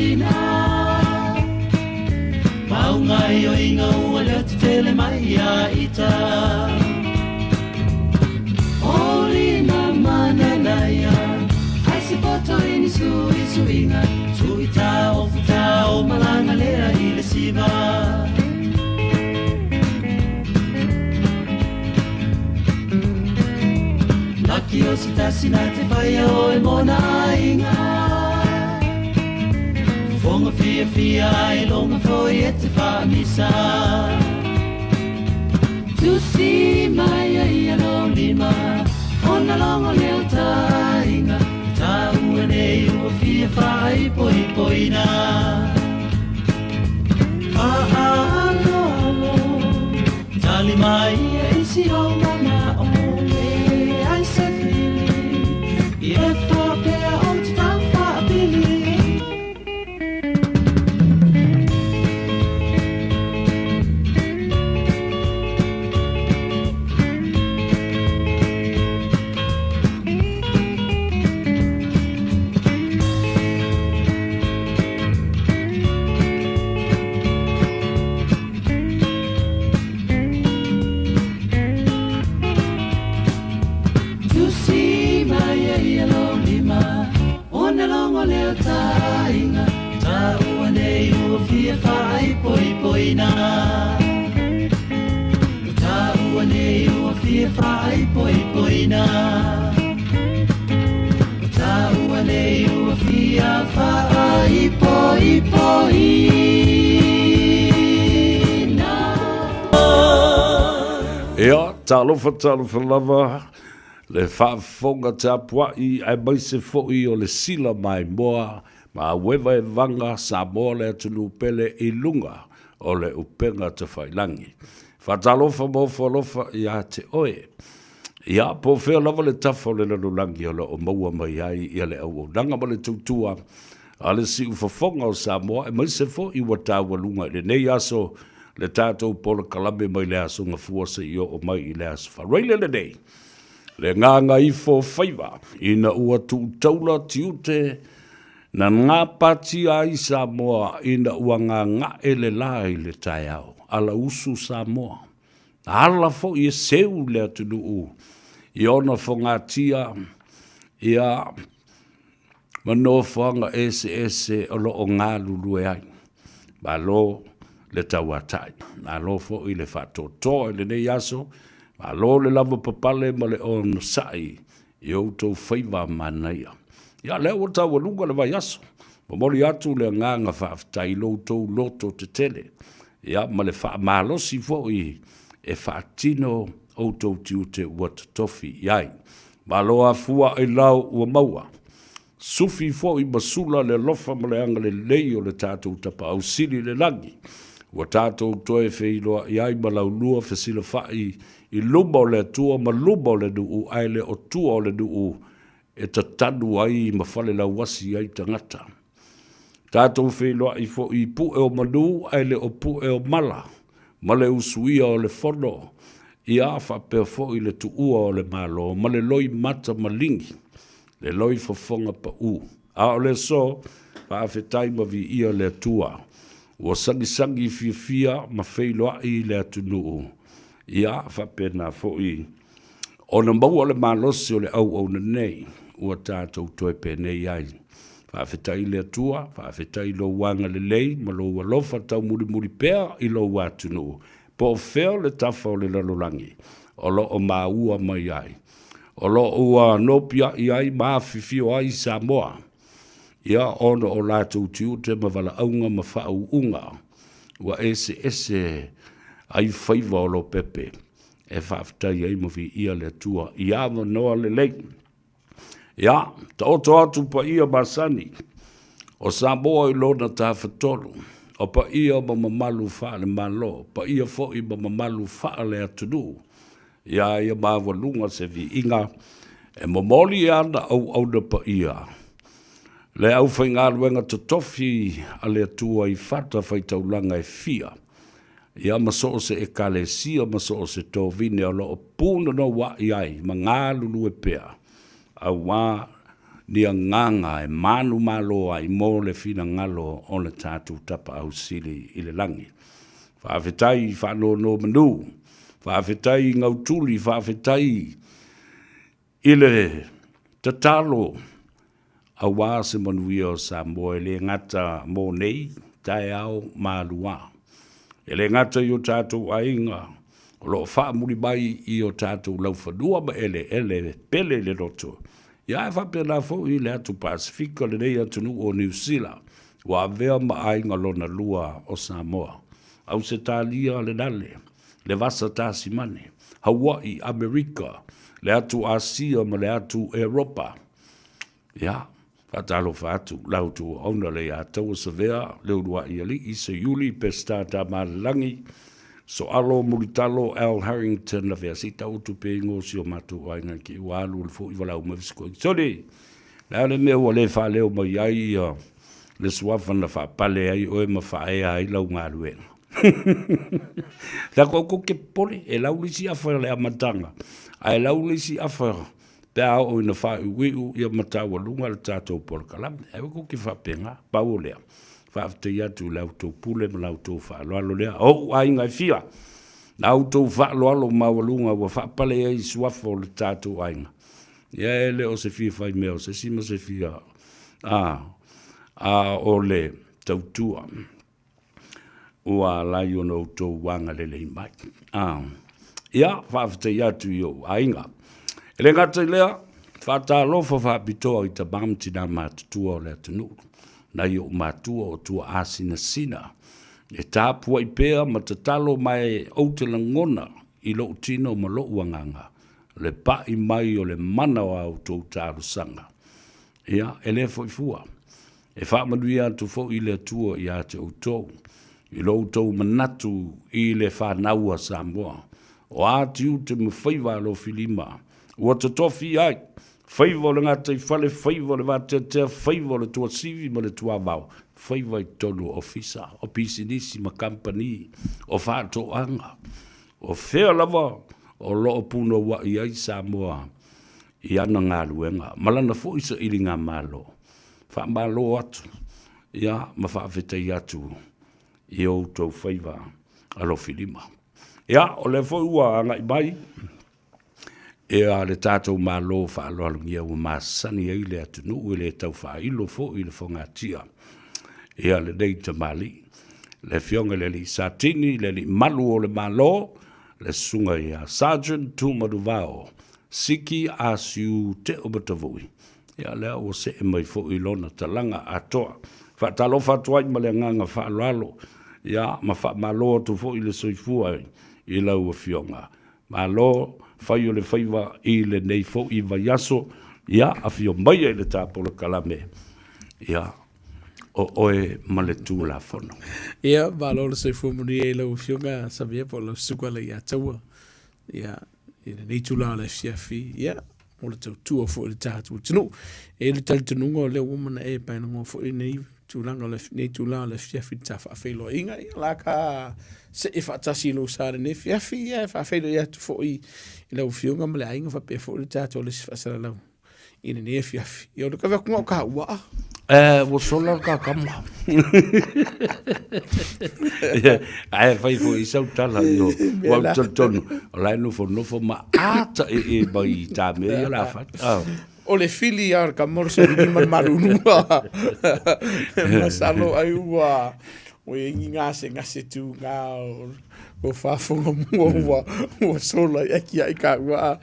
sina Maungai o inga ua lea te tele mai a ita Oli na mananaia Ai si poto ini sui suinga Sui tao futao malanga lea i le siva Laki o si tasina te whaia o e mona inga Fonga fia fia e longa foi e te whamisa Tusi mai ai alo lima Ona longa leo ta inga Ta ua nei ua fia whai poi poina Alo alo Tali mai e si o mana o me ai se fili I e whapea o te tau whapili Ia, talofa lava, le whaafonga te apua I ai mai se fo'i o le sila mai moa, ma wewa e vanga Samoa le atunu pele I lunga o le upenga te whailangi. Whatalofa mo whalofa ia te oe. Ia, po whea lava le tafa o le lalulangi o le o maua mai ai ia le au o nanga ma le tautua a le si ufafonga o Samoa, e mai se fo'i wa tāua lunga le nei aso le tātou pola kalame mai le aso nga fuasa I o mai I le aso whareile le nei. Le nganga ifo Faiva, ina ua tu taula tiute na ngā pati ai Samoa ina ua ngā ele lai le tai au, ala usu Samoa. Ala fo I seu le atunu u, I ona fo ngā tia, ia manoa ese o lo o ngā lulue ai. Ba lo le tauatai. Nā lo fo I le whatoto I le nei aso, ma lo le lava papale ma le ono sai I outou Faiva manaia. Ia leo o tau alunga le vai aso. Ma mori atu le nganga whaafitai loutou loto te tele. Ia ma le wha malosi fo I e whaatino outou tiute ua tofi iai. Ma lo a fua I lau ua maua. Sufi fo I masula le lofa ma le anga le lei o le tātou tapa au sili le langi. Ua tātou toe whiloa iai ma lau lua whesila whai I luma o le tua ma luma o le nuu aile o tua o le nuu e ta tanu ai ma whale lau wasi ai tangata. Tātou whiloa I fo I pu e o manu aile o pu e o mala ma le usuia o le whono I a whapea fo I le tuua o le malo ma le loi mata malingi le loi whafonga pa u. A o le so whaafetai ma vi ia le tua. Ua sangi fia ma whiloa I le atunu. Ia whapena fo I. O na maua le malosi o le au na nei. Ua tātou toi penei ai. Whaafetai le atua, whaafetai lo wanga le lei, ma lo walofa tau muri pea I lo watunu. Po feo le tafa o le lalolangi. O lo o maua mai ai. O lo ua nopia I ai maafifio ai Samoa. Ia ono o lātou tiute ma wala aunga ma whaau unga. Ua ese ai Faiva o lo pepe. E whaafetai ai mawi ia le atua. Ia ma noa le lei. Ia, ta oto atu pa ia masani. O Samoa I lona ta whatolu. O pa ia ma mamalu wha le malo. Pa ia fo I ma mamalu wha le atunu. Ia mawalunga se vi inga. E momoli ana au na pa ia. Le au whainga luenga te tofi a le atua I whata whaitaulanga e fia. Ia maso se e kalesia maso se tō vine o lo o pūna no wa I ai. Ma ngā lulu e pea. A wā ni nganga e manu malo ai mo le fina ngalo o le tātou tapa au sili i le langi. Whaafetai whanau no manu, whaafetai ngautuli, whaafetai i le tatalo a wā se manuia o Samoa le ngata mō nei, tae au mālua. E le ngata i o tātou ainga, o lo wha muri mai i o tātou lau whanua ma ele pele le roto. Ia e whapena fo i le atu Pasifika le nei atunu o New Zealand, wa vea ma ainga lona lua o Samoa. Au se tālia le nale, le vasa tāsi mane, Hawaii, Amerika, le atu Asia ma le atu Europa. Ia, whatalo whatu, lautu ona le atau sa vea, leurua i ali, i se yuli pesta ta malangi, so alo muritalo Al Harrington la vea sita utu pe ngosi o matu wainga ki walu le fo i wala umavisko. Sori, le mea ua le wha leo mai ai, le suafa na wha pale ai, oe ma wha ea ai lau ngā ruenga. Tako ko ke pole e laulisi afa le amatanga ai laulisi afa pe o ina fa u ia matawa lunga le tatou por kalam e ko ke fa penga pa o le fa te ya tu la to pule ma la to fa lo le o ai ngai fia la to fa lo ma lunga wa fa pale ai suafo le tatou ai ya ele o se fi fa me o se si mo se fia o le tautua ua lai o no tō wanga lele mai. Ia, whaafete atu i o ainga. E le ngata i lea, whaata lofa whaapitoa i ta mamti nā mātutua o lea tunu. Na i o mātua o tua asina sina. E tāpua i pēa ma ta talo mai o te langona i lo tino ma lo uanganga. Le pa i mai o le mana o tō tāru sanga. Ia, e le fo i fua. E whaamanu i atu fo i le tua i ate o tō. I loutou manatu i le whanaua Samoa. O ati u te Faiva lo filima. Ua te tofi ai. Faiva le ngata i whale, Faiva le wātetea, Faiva le tua sivi ma le tua vau. Faiva i tonu ofisa, o pisinisi ma kampani, o whāto anga. O whea lava, o loo puno wa i ai Samoa. I ana ngā luenga. Malana fo isa ili ngā malo. Wha malo atu. Ia, ma whaafetai atu. I o tau Faiva alo filima. Ia, o le foi ua ngai mai, e a le tātou mālo wha alo alungia ua māsani ei le atunu ue le tau wha ilo fo i le whonga tia. E a le nei ta mali, le fionga le li satini, le li malu o le mālo, le sunga i a Sergeant Tūmaru Vao, siki a siu te obatavui. Ia lea o se e mai fo i lona talanga atoa. Wha talo whatuai ma le nganga wha alo. Ia, ma wha malo tu fo i le soifua i lau a fionga. Malo, whai o le Faiva i le nei fo i vaiaso, ia, a fio mai e le tāpola kalame. Ia, o oe ma le tū la whono. Ia, malo le soifua muni e lau a fionga, sabia po lau suka le ia taua. Ia, i le nei tūla le fiafi, ia, o le tau tua fo i le tātua tunu. E le tali tununga o le umana e paina ngō fo i nei tūlanga le nei tūlanga le fiafi ta whaafeilo inga i la ka se e whaatasi lo sare ne fiafi e whaafeilo i atu fo i lau fionga ma le ainga whapea fo i tātou le si whaasara lau i ne fiafi i o le kawa kunga o ka ua wo solar ka kama ai fai fo i sau tala i o wau tonu o lai nufo ma ata e bai ta me i la fat o le fili ar ka morso ni man marunua masalo ai ua o ingi ngase tu ngā o whafonga mua o sola eki ai ka ua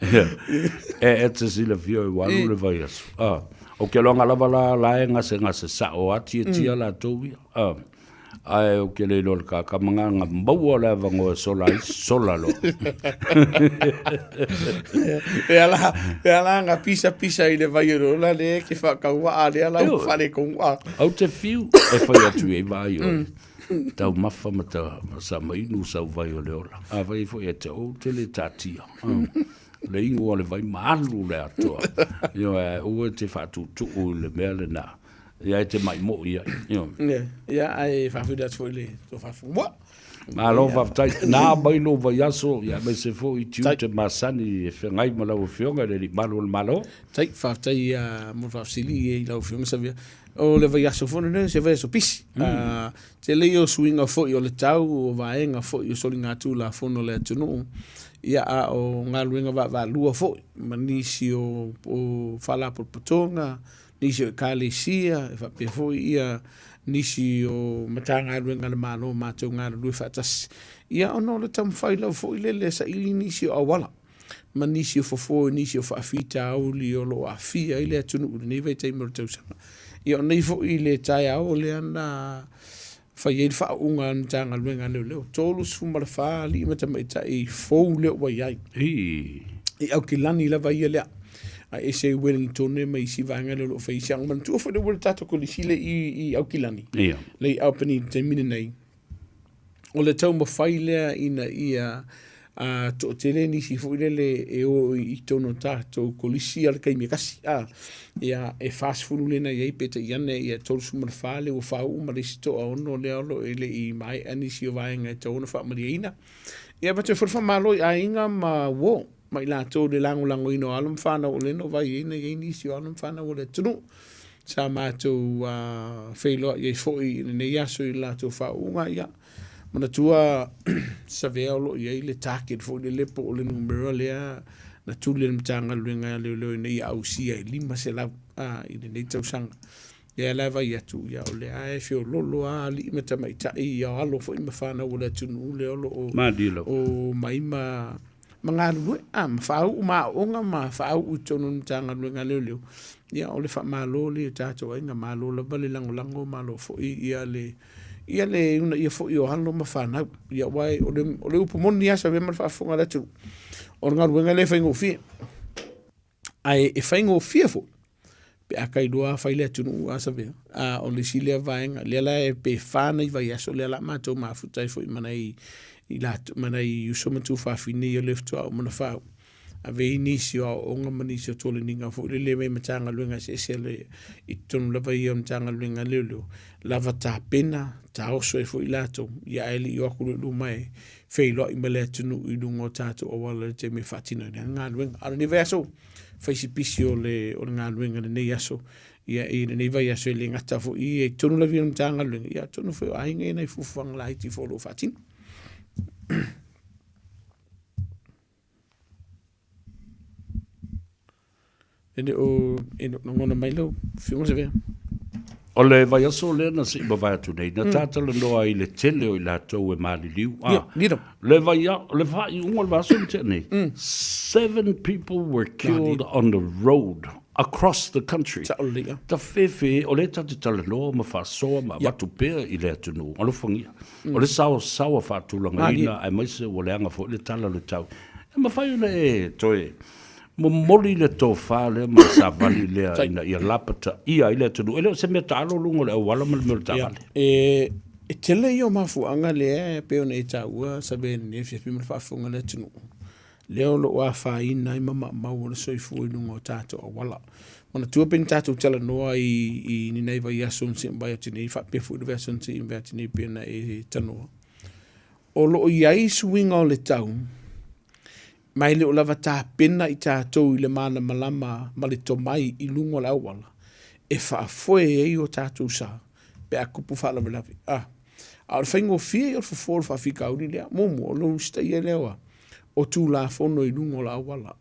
e te sila fio i walu le vai asu o ke longa lava la e ngase sa o ati e tia la towi ai o ke le lor ka manga mbau la vango sola lo e ala nga pisa i le vai ro la le ke fa ka wa ale ala u fale ko wa au te fiu e fa ya tu e vai o tau mafa mata sa mai nu sa vai o le ola a vai fo e te o te le tatia le ingo le vai malu le ato yo o te fa tu le mele na ia te mai mo ia ia ai fa fu dat foi le to fa fu wa Ma lo va tai na mai lo va yaso ya me se fo I tiu te masani e whengai ma lau whionga re li malo. Tai whaftai mo whafsili e lau whionga savia. O le vai aso fone ne se vai so pisi. Te leo swinga fo I o le tau o vaenga fo I o soli ngā tū la fono le atunu. Ia a o ngā luenga va lua fo. Ma nisi o whala potonga, nisi o kālesia, e whapea fo ia nisi o matanga luenga na mālo mātou ngā lue whatas. Ia o no le tam whailau fo I le sa ili nisi o awala. Ma nisi o fofo, nisi o whaafita auli o lo a fia I le atunu. Nei vai teimoro tausanga. Ia o nei fo I le tai au le ana whaiei whaunga na tanga luenga leo. Tolu sfumara wha li ima tamaita I fou leo wa iai. I au ki lani lava ia lea. A ese Wellington e mai si vanga leo whaisiang. Man tua whare wale tato ko li sile I au ki lani. Lei au pani te mine nei. O le tau ma whai lea ina ia to tele ni si fo le e o I tono tato ko li si al kai me kasi. Ia e fast food le na ia pete iane ia tolu sumara whale o whau ma le sito a ono le alo ele I mai ani si o vaenga e tau na wha mariaina. Ia bate whurwha malo a inga ma wo. Mai la tō le lango ino alam whana o le no vai ina i nisi o alam whana o le tunu. Sa mātou whailoa i fōi ne yaso I la tō whaunga ia. Mana tua sa vea olo i le target fōi le lepo o le numero lea na tūle na mtanga luenga leo nei au sia I lima se lau I le nei tausanga. Ia lava I atu ia o le ae fio lolo li ima tamaitai ia alo fōi ma whana o le tunu le olo o maima mga lue ma whau ma onga ma whau utono mtanga luenga leo. Ia o le wha malo le tātou inga malo la bale lango malo fōi ia le una ia fōi o halo ma whanau. Ia wai o le upumoni asa ve ma whafunga le tu. O ngā ruenga le whaingo fia. Ai e whaingo fia fō. Pe akai doa whaile atunu asa vea. O le silea vaenga. Lea la e pe whānei vai aso. Lea la mātou maafutai fōi mana I usomatu whawhine I o leftu au mana whau. A vei nisi o onga manisi o tole ninga fōi. Le mei matanga luenga se le I tonu lava I o matanga luenga leo. Lava tā pena, tā oso e fōi lato. Ia eli I okuru lu mai. Whailo I mele atunu I lungo tātou o wala te me whatina. Ngā luenga. Ara ni vei aso. Whaisi pisi o ngā luenga le nei aso. Ia I nei vai aso le ngata fōi. I tonu lavi o matanga luenga. Ia tonu fōi o ahinga nei fufuanga la hiti fōlo whatina. Ene o ngona mai lau, whiunga se vea. O le vai aso le na si vai atu nei, na tātala noa I le tele o I la tau e maali liu. Le vai unga le vaso le te nei. 7 people were killed on the road across the country. Ta whewhe, o le tātala noa ma whasoa ma watu pēr I le atunu. O le whangia. O le sawa whatulanga ina, ai maise o le anga fo le tala le tau. E ma whai una e toe. Mo moli le tō whāle ma sa vali lea ina ia lapata ia I le atunu. Ele se mea tālo lungo le awala ma le mea tā vali. E tele I o mafuanga lea peo na e tā ua sabe ne whiawhi ma le whaafunga le atunu. Leo lo wa whaina I mama mau le soifu I lungo tātou awala. Mana tua pen tātou tala noa I ni nei vai aso nsi mbai atini I whapefu I le aso nsi mbai atini pena e tanoa. O lo I ai suinga o le tau. Mai le o lava tā pena I tātou I le mana malama ma le tomai I lungo la awala. E whaafoe e o tātou sa. Pe a kupu whaalawe lawe. A le whaingo fia I o whaforo whawhika uri lea. Momo o lo usta I lewa. O tū la fono I lungo la awala.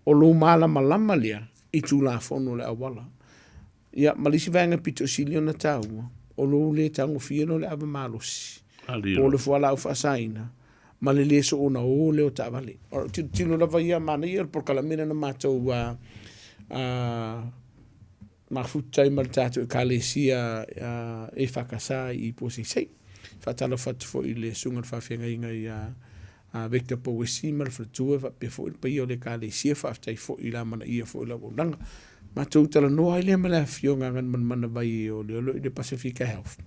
O lo mala malama lea I tū la fono la awala. Ia malisi vanga pito silio na tāua. O lo le tango fia no le ava malosi. O le fuala au whasaina. Ma le leso ona o leo ta vale. Tino lava ia mana ia por kalamina na mātou mafutai ma le tātou e kālesia e whakasa I posi sei. Whatala whatu fo I le sunga whawhianga inga I Victor Powesi ma le whatua whapea fo I pa I o le kālesia whaftai fo I la mana ia fo I la wonanga. Mātou tala noa I le ma le whionga ngan mana vai o le I le Pacifica Health.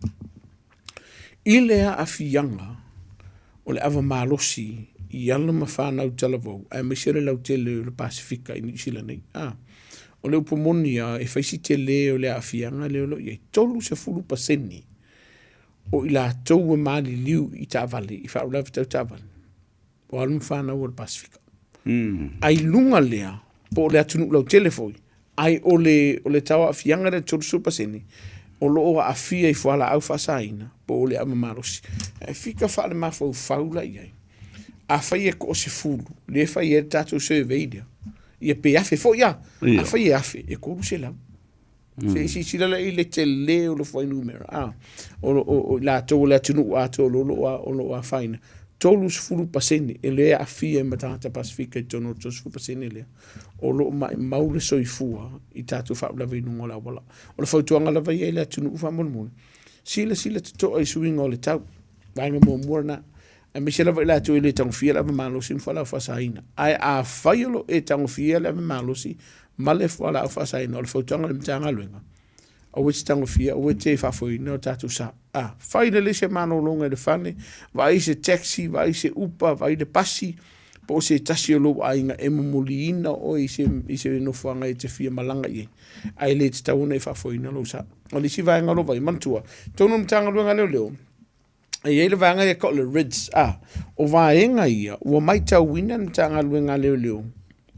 I lea a whianga o le ava malosi I ala ma whanau talavou. Ai maisere lau tele o le Pasifika I Nisila nei. O le upomoni e whaisi tele o le awhianga leo lo. Ia tolu se fulu paseni o i lātou e mali liu i tāwale, i whaulawe tau tāwale. O alum whanau o le Pasifika. Ai lunga lea, po le atunu lau telefoi, ai o le tawa a fianga le tolu supasene, o loo a fia i whala au whasaina, po o le ama marosi. E fika whale mawhau whaula i ai. A whai e ko se fulu, le whai e tātou survey dia. Ia pe afe fo ia, a whai e afe, e koru se lau. Se isi silala i le te leo le whai numera. O la tō le atunu ato o lo a whaina. Tolu sfulu pasene, e lea a fia e matata Pasifika i tono to sfulu pasene lea. O lo maule soifua i tātou whaulawe nungo la wala. O le whautuanga la vai e le atunu ufa monumone. Sila te toa i suinga o le tau. Vainga mua mua na. E me se lava i la tō i le tangofia la malosi mwhala au whasaina. Ai a whaiolo e tangofia la malosi male whala au whasaina o le whautuanga le mtanga luenga. O wete tangofia, o wete whafoina o tātou sa. Whaina le se mano longa le whane, vai se taxi, vai se upa, vai le pasi, po se tasi o lo ainga e mumuliina o i se nofuanga e te fia malanga i. Ai le te tauna e whafoina lo sa. O le si vaenga lo vai mantua. Tono mtanga luenga leo. E ele vaenga e ko le rids. O vaenga ia, ua mai tau wina mtanga luenga leo.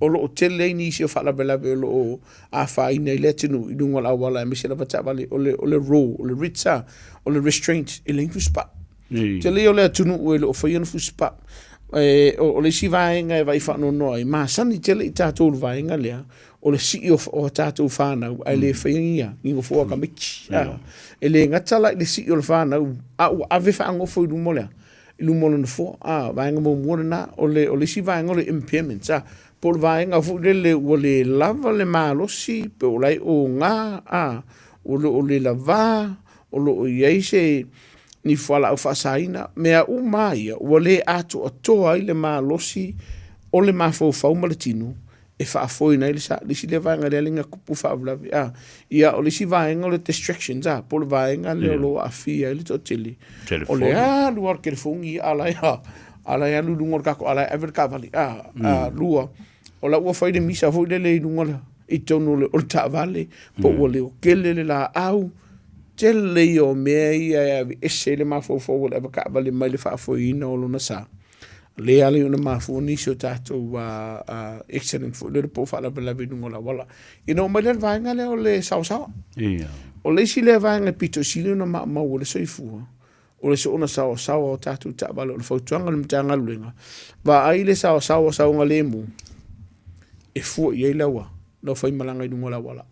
O lo tele ni se fala bela o a faina le tinu i dunga la wala e misela vata vale o le row o le ritsa o le restraint e le spa tele o le tunu o le faina fu spa o le si vaenga e vai fa no noi ma sani tele ta to vaenga le o le si o tatou fana ai le faina ni go fo ka miki e le ngatala le si o fana a ve fa ngo fo du mola lu mola no fo vaenga mo na o le si vaenga le impairments por vaenga fu le o le lava le malosi pe o lai o nga o le lava o lo iaise ni fala au fasaina mea u mai o le atu atoa i le malosi o le mafau malatino e fa foina ile sa le si le vaenga le linga kupu fa blavi ia o le si vaenga le distractions por vaenga le lo afia ile totili o le luar ke fongi ala ya lu ngor ka ko ala ever ka vali lua o la ua faide misa fo le lunga i tono le o ta vale po o le kele le la au tele o me ia ese le mafo fo o le ka vale mai le fa fo ina o lona sa le ale una mafo ni so tato excellent fo le po fa la bela lunga la wala ino mai le vaenga le o le sao o le si le vaenga pito si le no ma o le soifua o le so ona sao o tato ta vale o le fautuanga le mtanga luenga va ai le sao nga le mu e fu ye lawa no fai malanga i ngola wala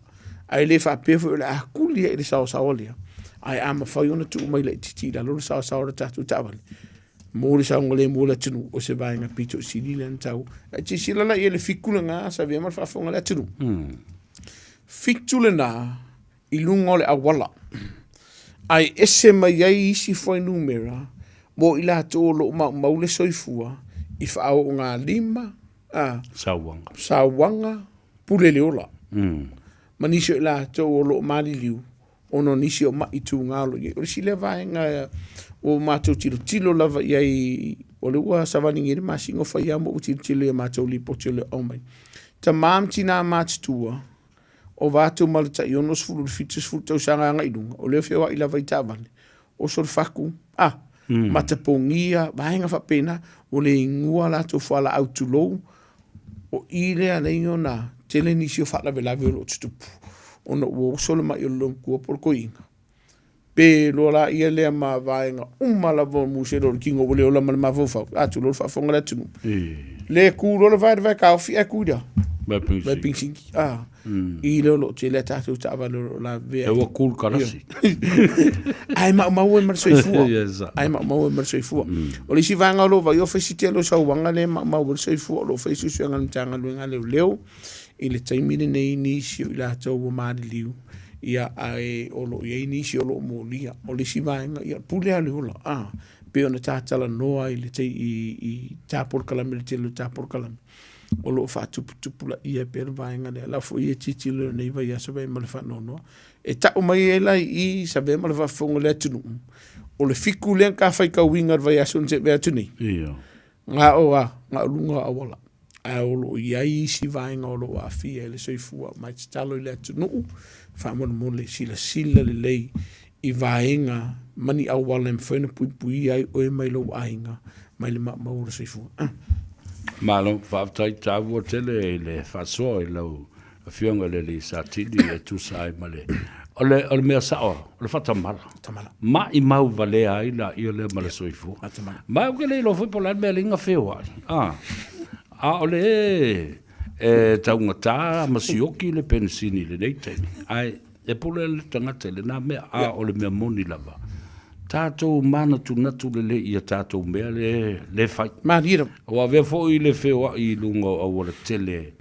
ai le fa pe fu la kuli e sa olia ai am fa yona tu mai le titi la lo sa o tatu taval mo le sa ngole mo le tunu o se vai na pito sili len tau e ti sila la ye le fikula nga sa ve mar fa fonga le tunu fikula na i lungole a wala ai ese mai ai isi foi numera mo ila to lo ma le soifua i fa o nga lima Sawanga pule leola. Manisio la to o lo mali liu. Ono nisio ma itu ngalo ye. O si le vaenga o matou tilo lava iai o le ua savaningi le masingo fai amo o tilo e matou lipo tilo o mai. Ta mam tina matua o vatou malata i ono sfulu fitus fulu tau sanga anga idunga. O leo fewa ila vai tavale. O sol faku. Matapongia vaenga fa pena o le ingua la to fala autulou. O ile ale na tele ni sio fala vela velo tupu ona wo solo mai lo ko por koinga pe lo la ile ma vainga la vo muselo kingo vole la ma vo fa tu lo fa fonga tu le ku lo vai ka fi akuda ba pinsin ile lo tele ta tu ta va la ve e wo cool karasi ai ma o mer so fu ai ma o mer so fu o le si vanga lo va yo fesite lo sa wanga le ma o so fu lo fe su nga mtanga lo nga leo ile taimine nei ni si la to wo ma di liu ia ai o lo ye ni si o lo mo lia o le si vanga ia pule ale ola pe ona tala noa ile te i ta por kalam te lo ta por kalam o lo fa tupu la ia per vaenga le la fo ye titi le nei vai ya sabe mal fa no e ta o mai ela i sabe mal fa fongo le tunu o le fiku le ka fa ka winga vai ya sun se be tuni nga lunga awala o lo ia i si vaenga o lo afi ele so fu mai talo le tunu fa mo le sila le lei i vaenga mani au wala mwhena pui ai oe mai lo ainga mai le maura soifu. Malo, whaatai tāua tele le whasoa lau whionga le sa tili e tūsai male. Ole mea sao, ole whatamala. Ma I mau vale ai la I ole male soifu. Ma uke le lo whipola mea linga whioa. Ole taunga tā masioki le pensini le neiteni. Ai, e pule le tangata le nā mea ole mea moni lava. Tātou mana tunatu le ia tātou mea le whai. Marira. O avea fo I le whioa I lunga au ole tele.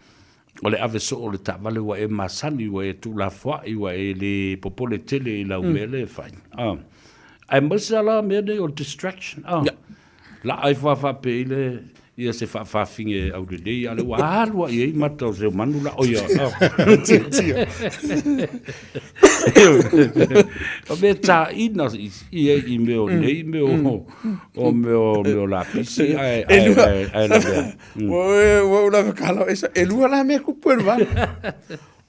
O le ave so o le tāwale wa e masani wa e tūla whai wa e le popole tele I lau mea le whai. Ai masala mea ne o distraction. La ai whawhape I le ia se whawhawhinge au le dei ale wa halua I ei mata o se manu la oia. O mea tā ina I ei meo nei meo o meo la pisi ai la mea. Wa ula wakala esa e lua la mea kupu e wala.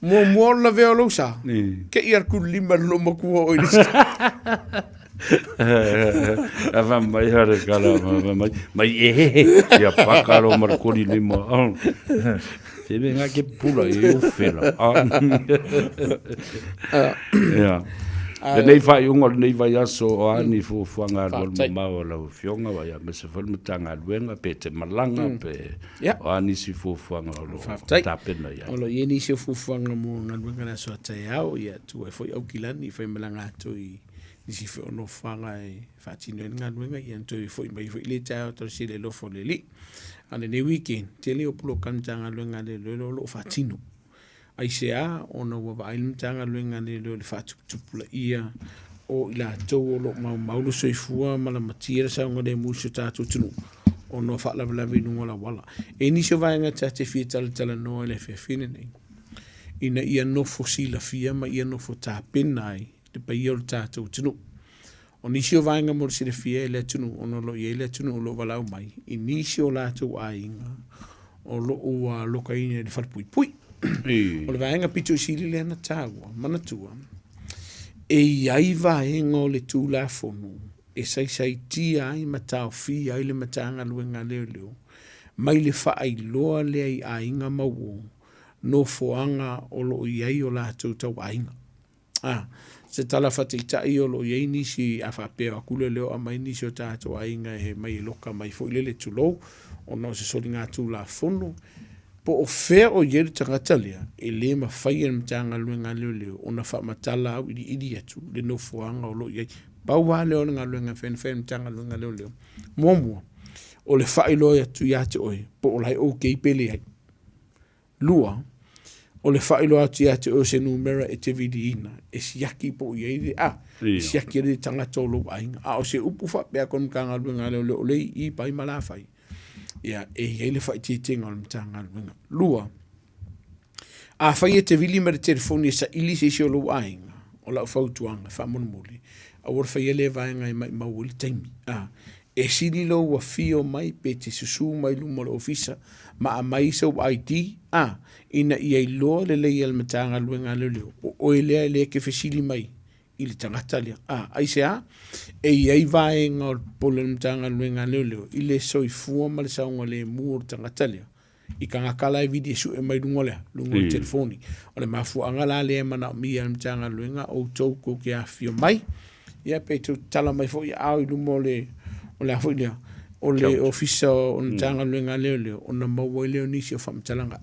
Mo la veo lo sa. Ke iar ku lima loma kua o ilisa. Ava mai hare kala mai ia pakaro markori lima. Te me ngā ke pula I o whera. Nei whai unga, nei whai aso o ani fuanga alwa mau lau whionga wai a mese whalmatanga aluenga pe te malanga pe o ani si fuanga o lo tapena ia. O lo I ni si fuanga mo ngaluenga na soa tai au ia tu e fwoi au kilani I whai malanga atu I nisi whi ono whanga e whatino en ngaluenga I anto I fwoi mai fwoi le tau tau si le lofo le li. Ane ne weekend, te leo pulo kantanga luenga le lo lo whatino. Ai se a, ona ua wailum tanga luenga le lo le whatupula ia o ila tau o lo maulo soifua ma la matira sa unga le muso tātou tunu. Ono whaalawe nunga la wala. E niso vaenga tate fia tala noa le fia fine nei. Ina ia nofo sila fia ma ia nofo tāpena ai. Te pa ia o tātou tunu. O nisi o vaenga mo sile fia le tunu, ono lo ia le tunu o lo walau mai. I nisi o lātou ainga, o lo ua loka ina le whalpui pui. O le vaenga pito sili le ana tāua, manatua. E iai vaenga o le tū la fonu, e sai tia ai matao fi ai le matanga luenga leo leo. Mai le whaai loa le ai ainga mawo, no foanga o lo iai o lātou tau ainga. Se tala whateitai o lo iei nisi a whapea akule leo a mai nisi o tātou ainga he mai loka mai fo ilele tulou o no se soli ngā tū la fono po o whea o ieri tangatalia e le ma whai en mtanga luenga leo leo o na whamatala au idi atu le no fuanga o lo iei baua leo ngā luenga when mtanga luenga leo leo muamua o le whai loe atu iate oe po o lai o kei pele ai lua o le whailo atu ia te o se numera e te vidi ina. E siaki po i eide. E siaki ere tangata o lo ainga. O se upu whapea kon kanga luenga leo leo lei I pai malawhai. Ia e heile whai te tenga o le mtanga luenga. Lua. A whai e te vili mara telefoni e sa ili se se o lo ainga. O lau whautuanga, whamona mole. A wara whai ele vaenga e mai mauili taimi. E sili lo wa fio mai pe te susu mai lumo le ofisa. Ma a mai sau ID. Ina ia I loa le lei al matanga luenga leo. O elea lea ke fesili mai. I le tangata lea. Ai se a. E iai vaenga o pole le matanga luenga leo. I le soifua ma le saunga le mua o tangata lea. I ka ngakala e vidi su e mai lungo lea. Lungo le telefoni. O le mafua angala lea mana o mia le matanga luenga. O tau ko ke a fio mai. Ia pe tu tala mai fo I au I lumo le. O le afo lea. O le ofisa o matanga luenga leo. O na maua leo nisi o whamtalanga.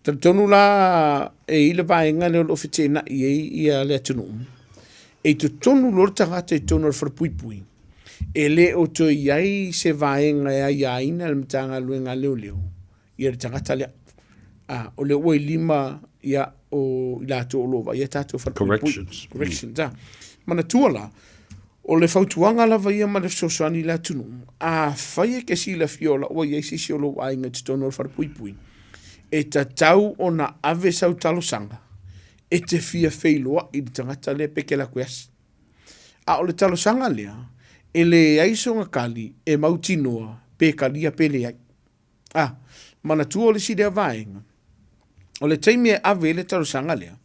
Tonu la e ile vaenga le o fite na ia le tonu. E tu tonu lo tangata e tonu al pui. E le o to iai se vaenga ia ina le mtanga luenga leo. Ia le tangata le. O le oi lima ia o ila to o lova. Ia tato Corrections. Corrections. Mana tuala. O le fautuanga la vaia ma le sosoani la tonu. Whaia ke si la fiola o iai si o lo ainga te tonu al pui. E ta tau o na ave sau talo sanga. E te fia feiloa I tangata le peke la kueas. A o le talo sanga lea, e le aiso ngakali e mautinoa pe kalia pele ai. Mana tua o le sidea vaenga. O le taimi e ave le talo sanga lea.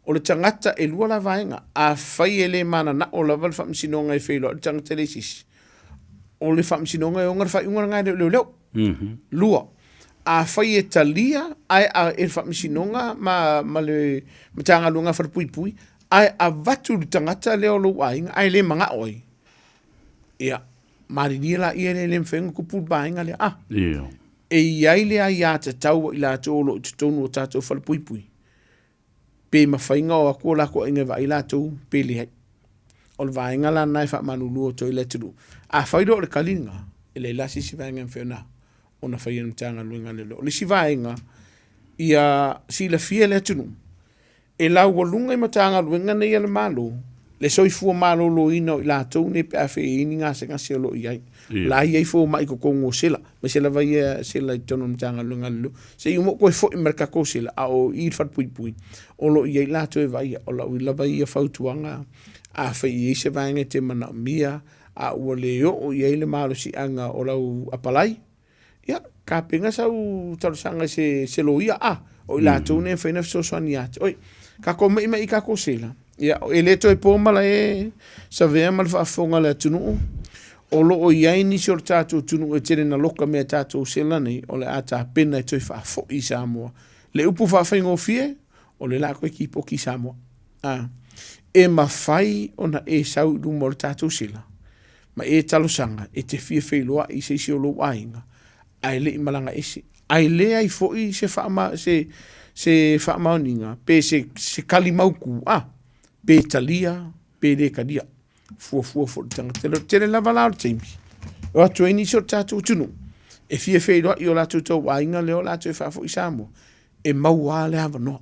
o le tangata e lua la vaenga, a fai e le mana na o lava le whamsinonga e whelo, le tangata le sisi. O le whamsinonga e onga le whai unga ngai leo. Lua. A fai e talia, ai a e whamsinonga, ma le matanga lunga wharpui pui, ai a vatu le tangata leo lo wainga, ai le manga oi. Ia, marini la ia le whenga kupu bainga le, e iai le ai a te tau i la tōlo i te tonu o tātou wharpui pui. Pe mawhainga o ako lako inga wa i la tau pe le hai. O le vaenga la nai wha manulu o toi le turu. A whairo o le kalinga, e le lasi si vaenga mwhena, o na whaia na tanga luenga le lo. Le si vaenga, ia si la fia le tunu. E lau walunga i matanga luenga nei ala malo, le soifua malo lo ina o i la tau ne pe a whi ini ngā se ngasi alo i ai. La iai fo mai ko kongo sila, ma sila vai sila i tono mtanga lunga lu. Se i mo koe fo i merka ko sila, a o i fat pui pui. O lo iai la to e vai, o la ui la vai fautuanga, a whai i se vaenga te mana mia, a ua leo o iai le malo si anga o lau apalai. Ia, ka penga sau tarusanga se lo ia, o i la to ne whaina so soani ate. Oi, ka ko mai mai ka ko sila. Ia, e le to e pōmala e sa vea malfa afonga le tunu. O lo o iai nisi o le tātou tunu e tere na loka mea tātou sela nei, o le ata pena e toi whaafo i Samoa. Le upu whaafengo fie, o le la koe ki po ki Samoa. E mawhai o na e sau du mo le tātou sela. Ma e talosanga, e te fie whailoa i se si o lo wainga. Ai le i malanga ese. Ai le ai fo i se whaamaoninga, pe se kalimauku, pe talia, pe le kadia. Fua fo tanga tele lava la teimi o atu ni so tatu tunu e fie lo i o la tu to wainga le o la tu fa fo isamo e maua le ava no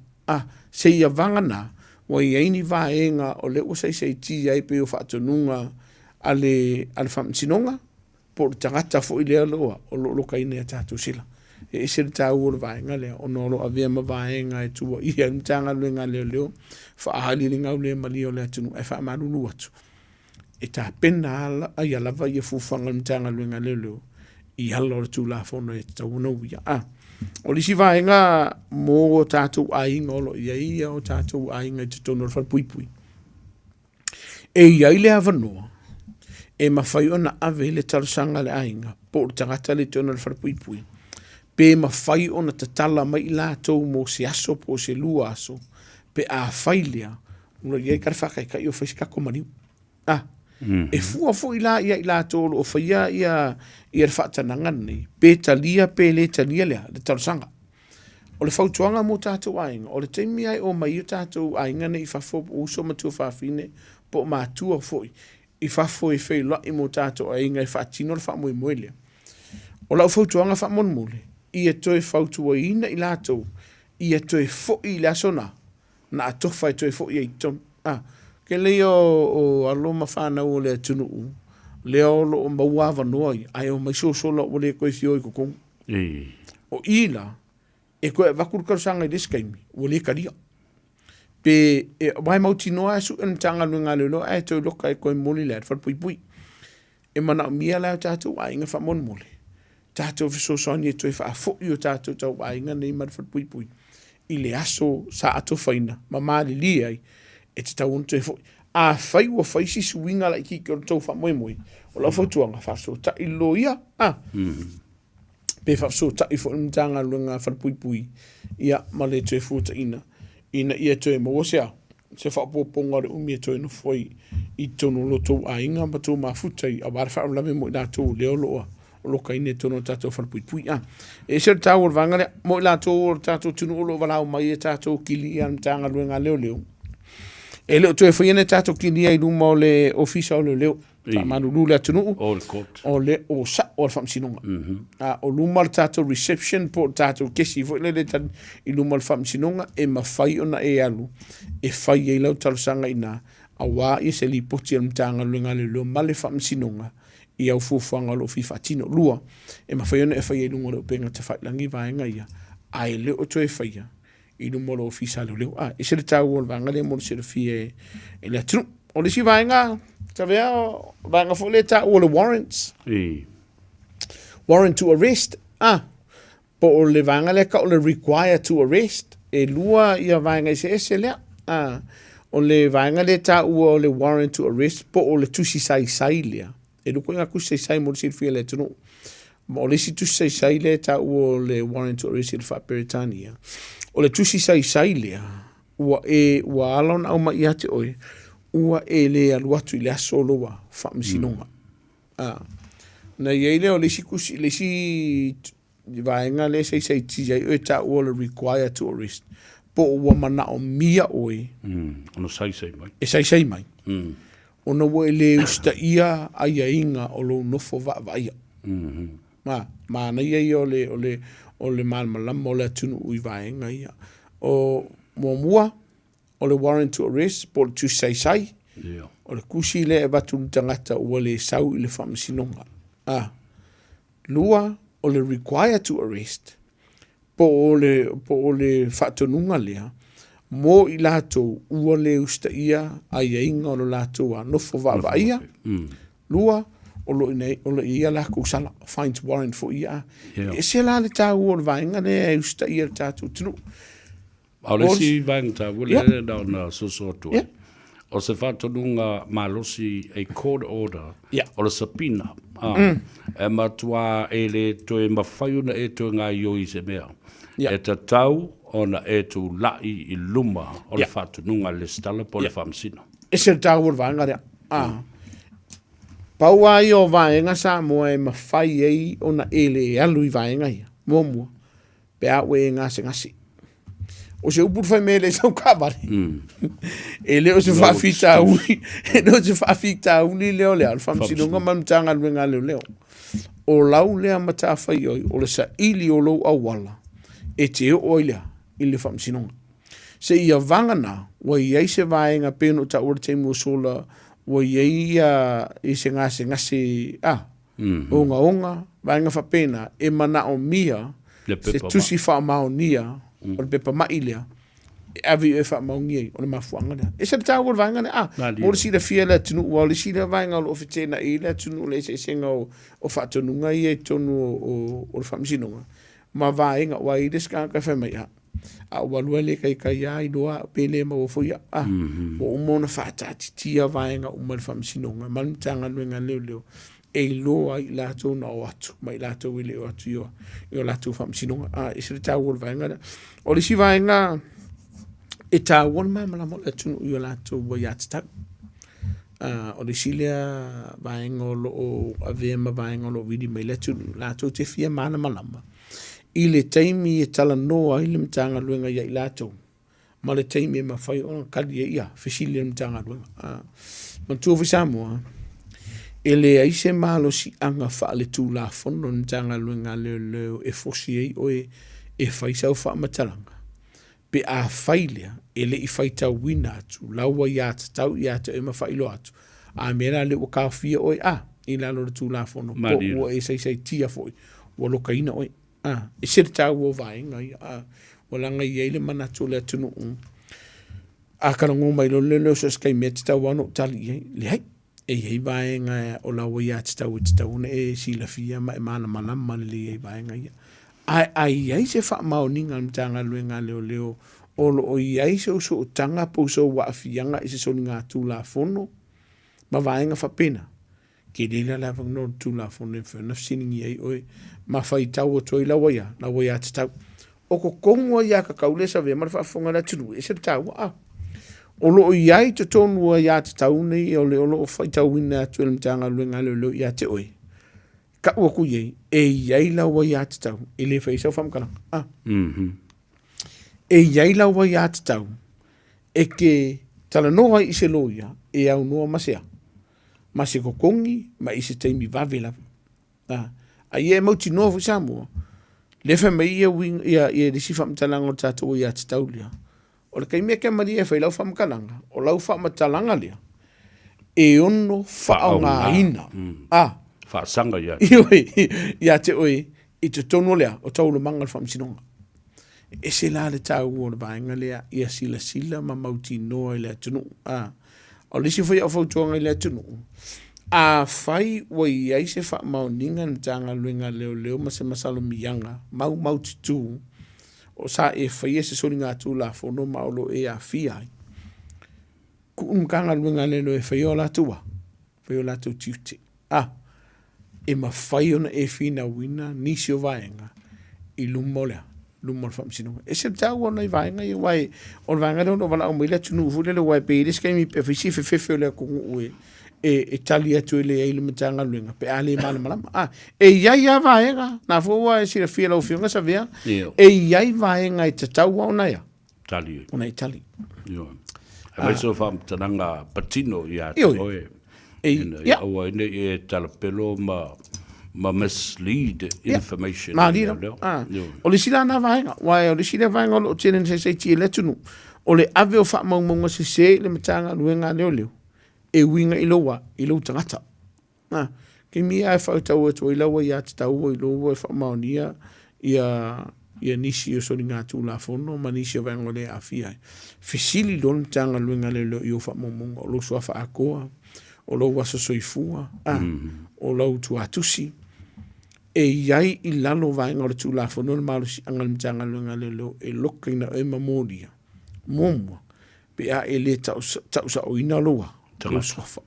se ia vanga na o i ni vaenga o le o sei ti ai pe o fa tununga ale famsinonga por tangata fo i le lo o lo kaine tatu sila e se ta o le vaenga le o no lo avia ma vaenga e tu i en tanga le le fa hali le ngau le mali o le tunu e fa manunu atu e ta pena ala ai ala vai e fufanga mtanga luenga lelo i ala o tu la fono e tau no ia o lisi vaenga mo tātou ainga o lo ia o tātou ainga i te tono o pui pui e iai le avanoa e mawhai ona ave le tarusanga le ainga po tangata le tono o pui pui pe mawhai ona tatala mai la tau mo se aso po se lua aso pe a whailea uno iai karwhaka i o whaiskako maniu e fua fo ila ia tolo o faia ia whaatananga nei pe talia pe le talia le tarusanga o le fautuanga mo tātou ainga o le teimi ai o mai o tātou ainga nei fafo uso matua whafine po mātua foi i fafo i whaila i mo tātou ainga i whaatino le whaamoe moelea o lau fautuanga whaamonmole i e toi fautua ina i lātou i e toi fo i la sona na atofa e toi fo i eiton ke leo o aloma whanau o le tunu leo lo o mauawa noi ai o mai sola o le koe fio i kokong o ila e koe wakuru karusanga i deskaimi o le karia pe e wai mauti noa e su en tanga lunga lelo e tau loka e koe moli le at pui pui e mana mia leo tātou a inga wha mon moli tātou fiso soani e toi wha fo i o tātou tau a inga nei mar pui pui i le aso sa ato whaina ma maali li ai e te tau unto e fo a whai ua whai si suinga la i ki o tau wha moe moe o la whautuanga whaso ta i loia pe whaso ta i fo mtanga luenga wharpui pui ia ma le tue futa ina ia tue mo sea se whapoponga re umi e tue no foi i tono lo tau a inga ma tau ma futa i a wara wha lame mo i la tau leo loa o loka ine tono tatou wharpui pui e se tau o vangare mo i la tau o tatou tunu o lo walau mai e tatou kili i mtanga luenga leo leo e leo tue whaiene tātou kini ai luma o le ofisa o le leo. Ta manu lule atunu. O le court. O le o sa o le whamsinonga. O luma le tātou reception po tātou kesi. Fo le tan i luma le whamsinonga e mawhai ona e alu. E whai e lau talusanga ina. A wā i se li poti al mtanga luenga le leo ma le whamsinonga. I au fufuanga lo fifatino. Lua. E mawhai ona e whai e lunga le upenga te whai langi vaenga ia. Ai leo tue whaia. I no molo ofisa leo e se le tau o vanga le mo se le fie e le tru o le si vanga ta vea vanga fo le tau o le warrants warrant to arrest po o le vanga le ka o le require to arrest e lua ia vanga se le O le vaenga le ta ua o le warrant to arrest, po o le tusi sai lea. E luko inga kusi sai mo le silfia le tunu. Ma o le si tusi sai le ta ua o le warrant to arrest i le whaperetania. O le tusi sai lea, ua alon au ma iate oe, ua le aluatu i le asoloa whaamsinonga. Na iele o le si kusi, le si vaenga le sai tijai oe ta ua le require to arrest. Po ua mana o mia oe. Ono sai mai. E sai mai. Ona ua le usta ia aia inga o lo nofo vaia. Ma na ia o le malmalama o le atunu ui vaenga ia. O mua o le warrant to arrest po le tu sai. O le kusi le e batu tangata ua le sau i le whamasinonga. Lua o le require to arrest. Po o le whatonunga lea, mo i lato ua le usta ia aia inga o le lato a nofo vaia. Lua, o lo ia la kusala, find warrant for ia. E se la le tau o le vaenga le usta ia le tatu tunu. Au le si vaenga tau, le dao na sosotu. O se whatonunga malosi a court order, o le sapina. E matua e le toe mawhaiuna e toe ngā ioi se mea. E ta tau ona e tu lai i luma o le whatununga le stala po le whamsina. E se tau o le vaenga rea. Pau ai o vaenga sa moa e mawhai ei ona e le alu i vaenga ia. Mua. Pe au e ngase. O se upu fai me le sau kabari. E leo se whawhita uni. E leo se whawhita uni leo leo. Al whamsinunga mamtanga luenga leo. O lau lea mata whai oi. O le sa ili o lou awala. E te o ilea. Ili whamsinunga. Se ia vangana. Wa iei se vaenga peno ta ura te mua sola. Wa iei i se ngase. Onga. Vaenga whapena. E mana o mia. Se tusi wha mao nia. O le pepa mai lea, avi e wha maungi o le mafuanga lea. E sa le tāua le vaenga lea, mo le sira fia lea tunu, o le sira vaenga o le ofitena i lea tunu, le senga o whaatonunga i e tonu o le whamsinunga. Ma vaenga, wa i le skanga whamai ha. A walua le kai a i loa, pele ma o fuia. O umona whaatati tia vaenga o le whamsinunga, malmitanga luenga leo. E loa i lato na o atu, ma i lato i leo atu i o lato whamsinunga. E sira tāua le vaenga. O le si vaenga, e tāua le mamala mo le tunu i o lato wa i atitau. O le si lea vaenga o lo avema vaenga o lo vidi mai le tunu, lato te fia mana malama. I le taimi e tala noa i le mtanga luenga i lato. Ma le taimi e mawhai o kali e ia, fesili le mtanga luenga. Ma tuofi Samoa, e le aise malo si anga wha le tū la fono ntanga luenga leo e fosi ei o e whaisau wha matalanga. Pe a whailea e le i whaitau wina atu, laua i ata tau i ata e mawhailo atu. A mera le o kawhia o i lalo le tū la fono, po ua e sai tia foi, ua loka ina o e sere tau o vaenga i walanga i eile manatu le atunu. A karango mai lo leo sa skai mea te tau wano tali i le hai. E hei vaenga o laua ia te tau na e sila fia ma e mana malama le hei vaenga ia. Ai se wha maoninga mtanga luenga leo o lo o iai se o so tanga po so wa afianga i se soni ngā tū la fono ma vaenga wha pena. Ke leila la vang no tū la fono e whana fsiningi ai oe ma whai tau o toi laua ia te tau. O ko kongua ia ka kaulesa vea mara whaafonga la tunu e se tau o lo iai te tonua ia te tau nei o le o lo whai tau wina atu ele mtanga luenga leo ia te oe. Ka ua ku iei, e iai laua ia te tau, e le whaisau whamkaranga. E iai laua ia te tau, e ke tala noa i se loia, e au noa masea. Mase kokongi, ma i se teimi vavela. A ia e mauti noa fu Samoa, le whamai ia risi whamtalanga o tātou ia te tau lia. O le kai mea ke maria e whailau whamkaranga, o lau whamatalanga lia. E ono whao ngā ina. Whaasanga ia. Ia te oe, i te tono lea, o tau le manga le whamsinonga. E se la le tau o le vaenga lea, ia sila ma mauti noa i lea tunu. O lisi whai au whautuanga i lea tunu. A whai wa i aise wha mauninga na tanga luenga leo ma se masalo mianga, mauti tū. O sa e whai e se sori ngā tū la whono maolo e a whiai. mkanga luenga lelo e whaiola tua. Whaiola tu tiuti. E mawhai ona e whina wina nisi o vaenga I lumolea. Lumol whamsinunga. E se tau ona I vaenga I wai. O vaenga leo no wala o meila tunu ufule le wai pe iris kaimi pe whisi whewhewhe o lea kungu ue. E tali atu ele e matanga luenga. Pe ale mana malama. E iai a vaenga. Na fua e sira fia lau fionga sa vea. E iai vaenga I tatau au na ia. Tali. Ona I tali. Yo. E mai so wham tananga patino I atu oe. Ia awa ine e talapelo ma mislead information. Ma lira. O le sila na vaenga. Wai o le sila vaenga o tēnen se tia le tunu. O le ave o wha maunga se le matanga luenga leo leo. E winga I loa tangata. Ke mia e whautau atu I laua I atu tau I loa e wha maunia ia nisi o sori ngā tūla whono, ma nisi o vaenga le a fiai. Fesili lon matanga luenga leo I o wha maunga. O lo suafa a koa. O lo wasa soifua. O lau tu atusi. E iai I lalo vaenga o le tūla whono le malusi angal matanga luenga leo e loka ina e mamoria. Momua. Pe a e le tau sa o ina loa. Tau suafa.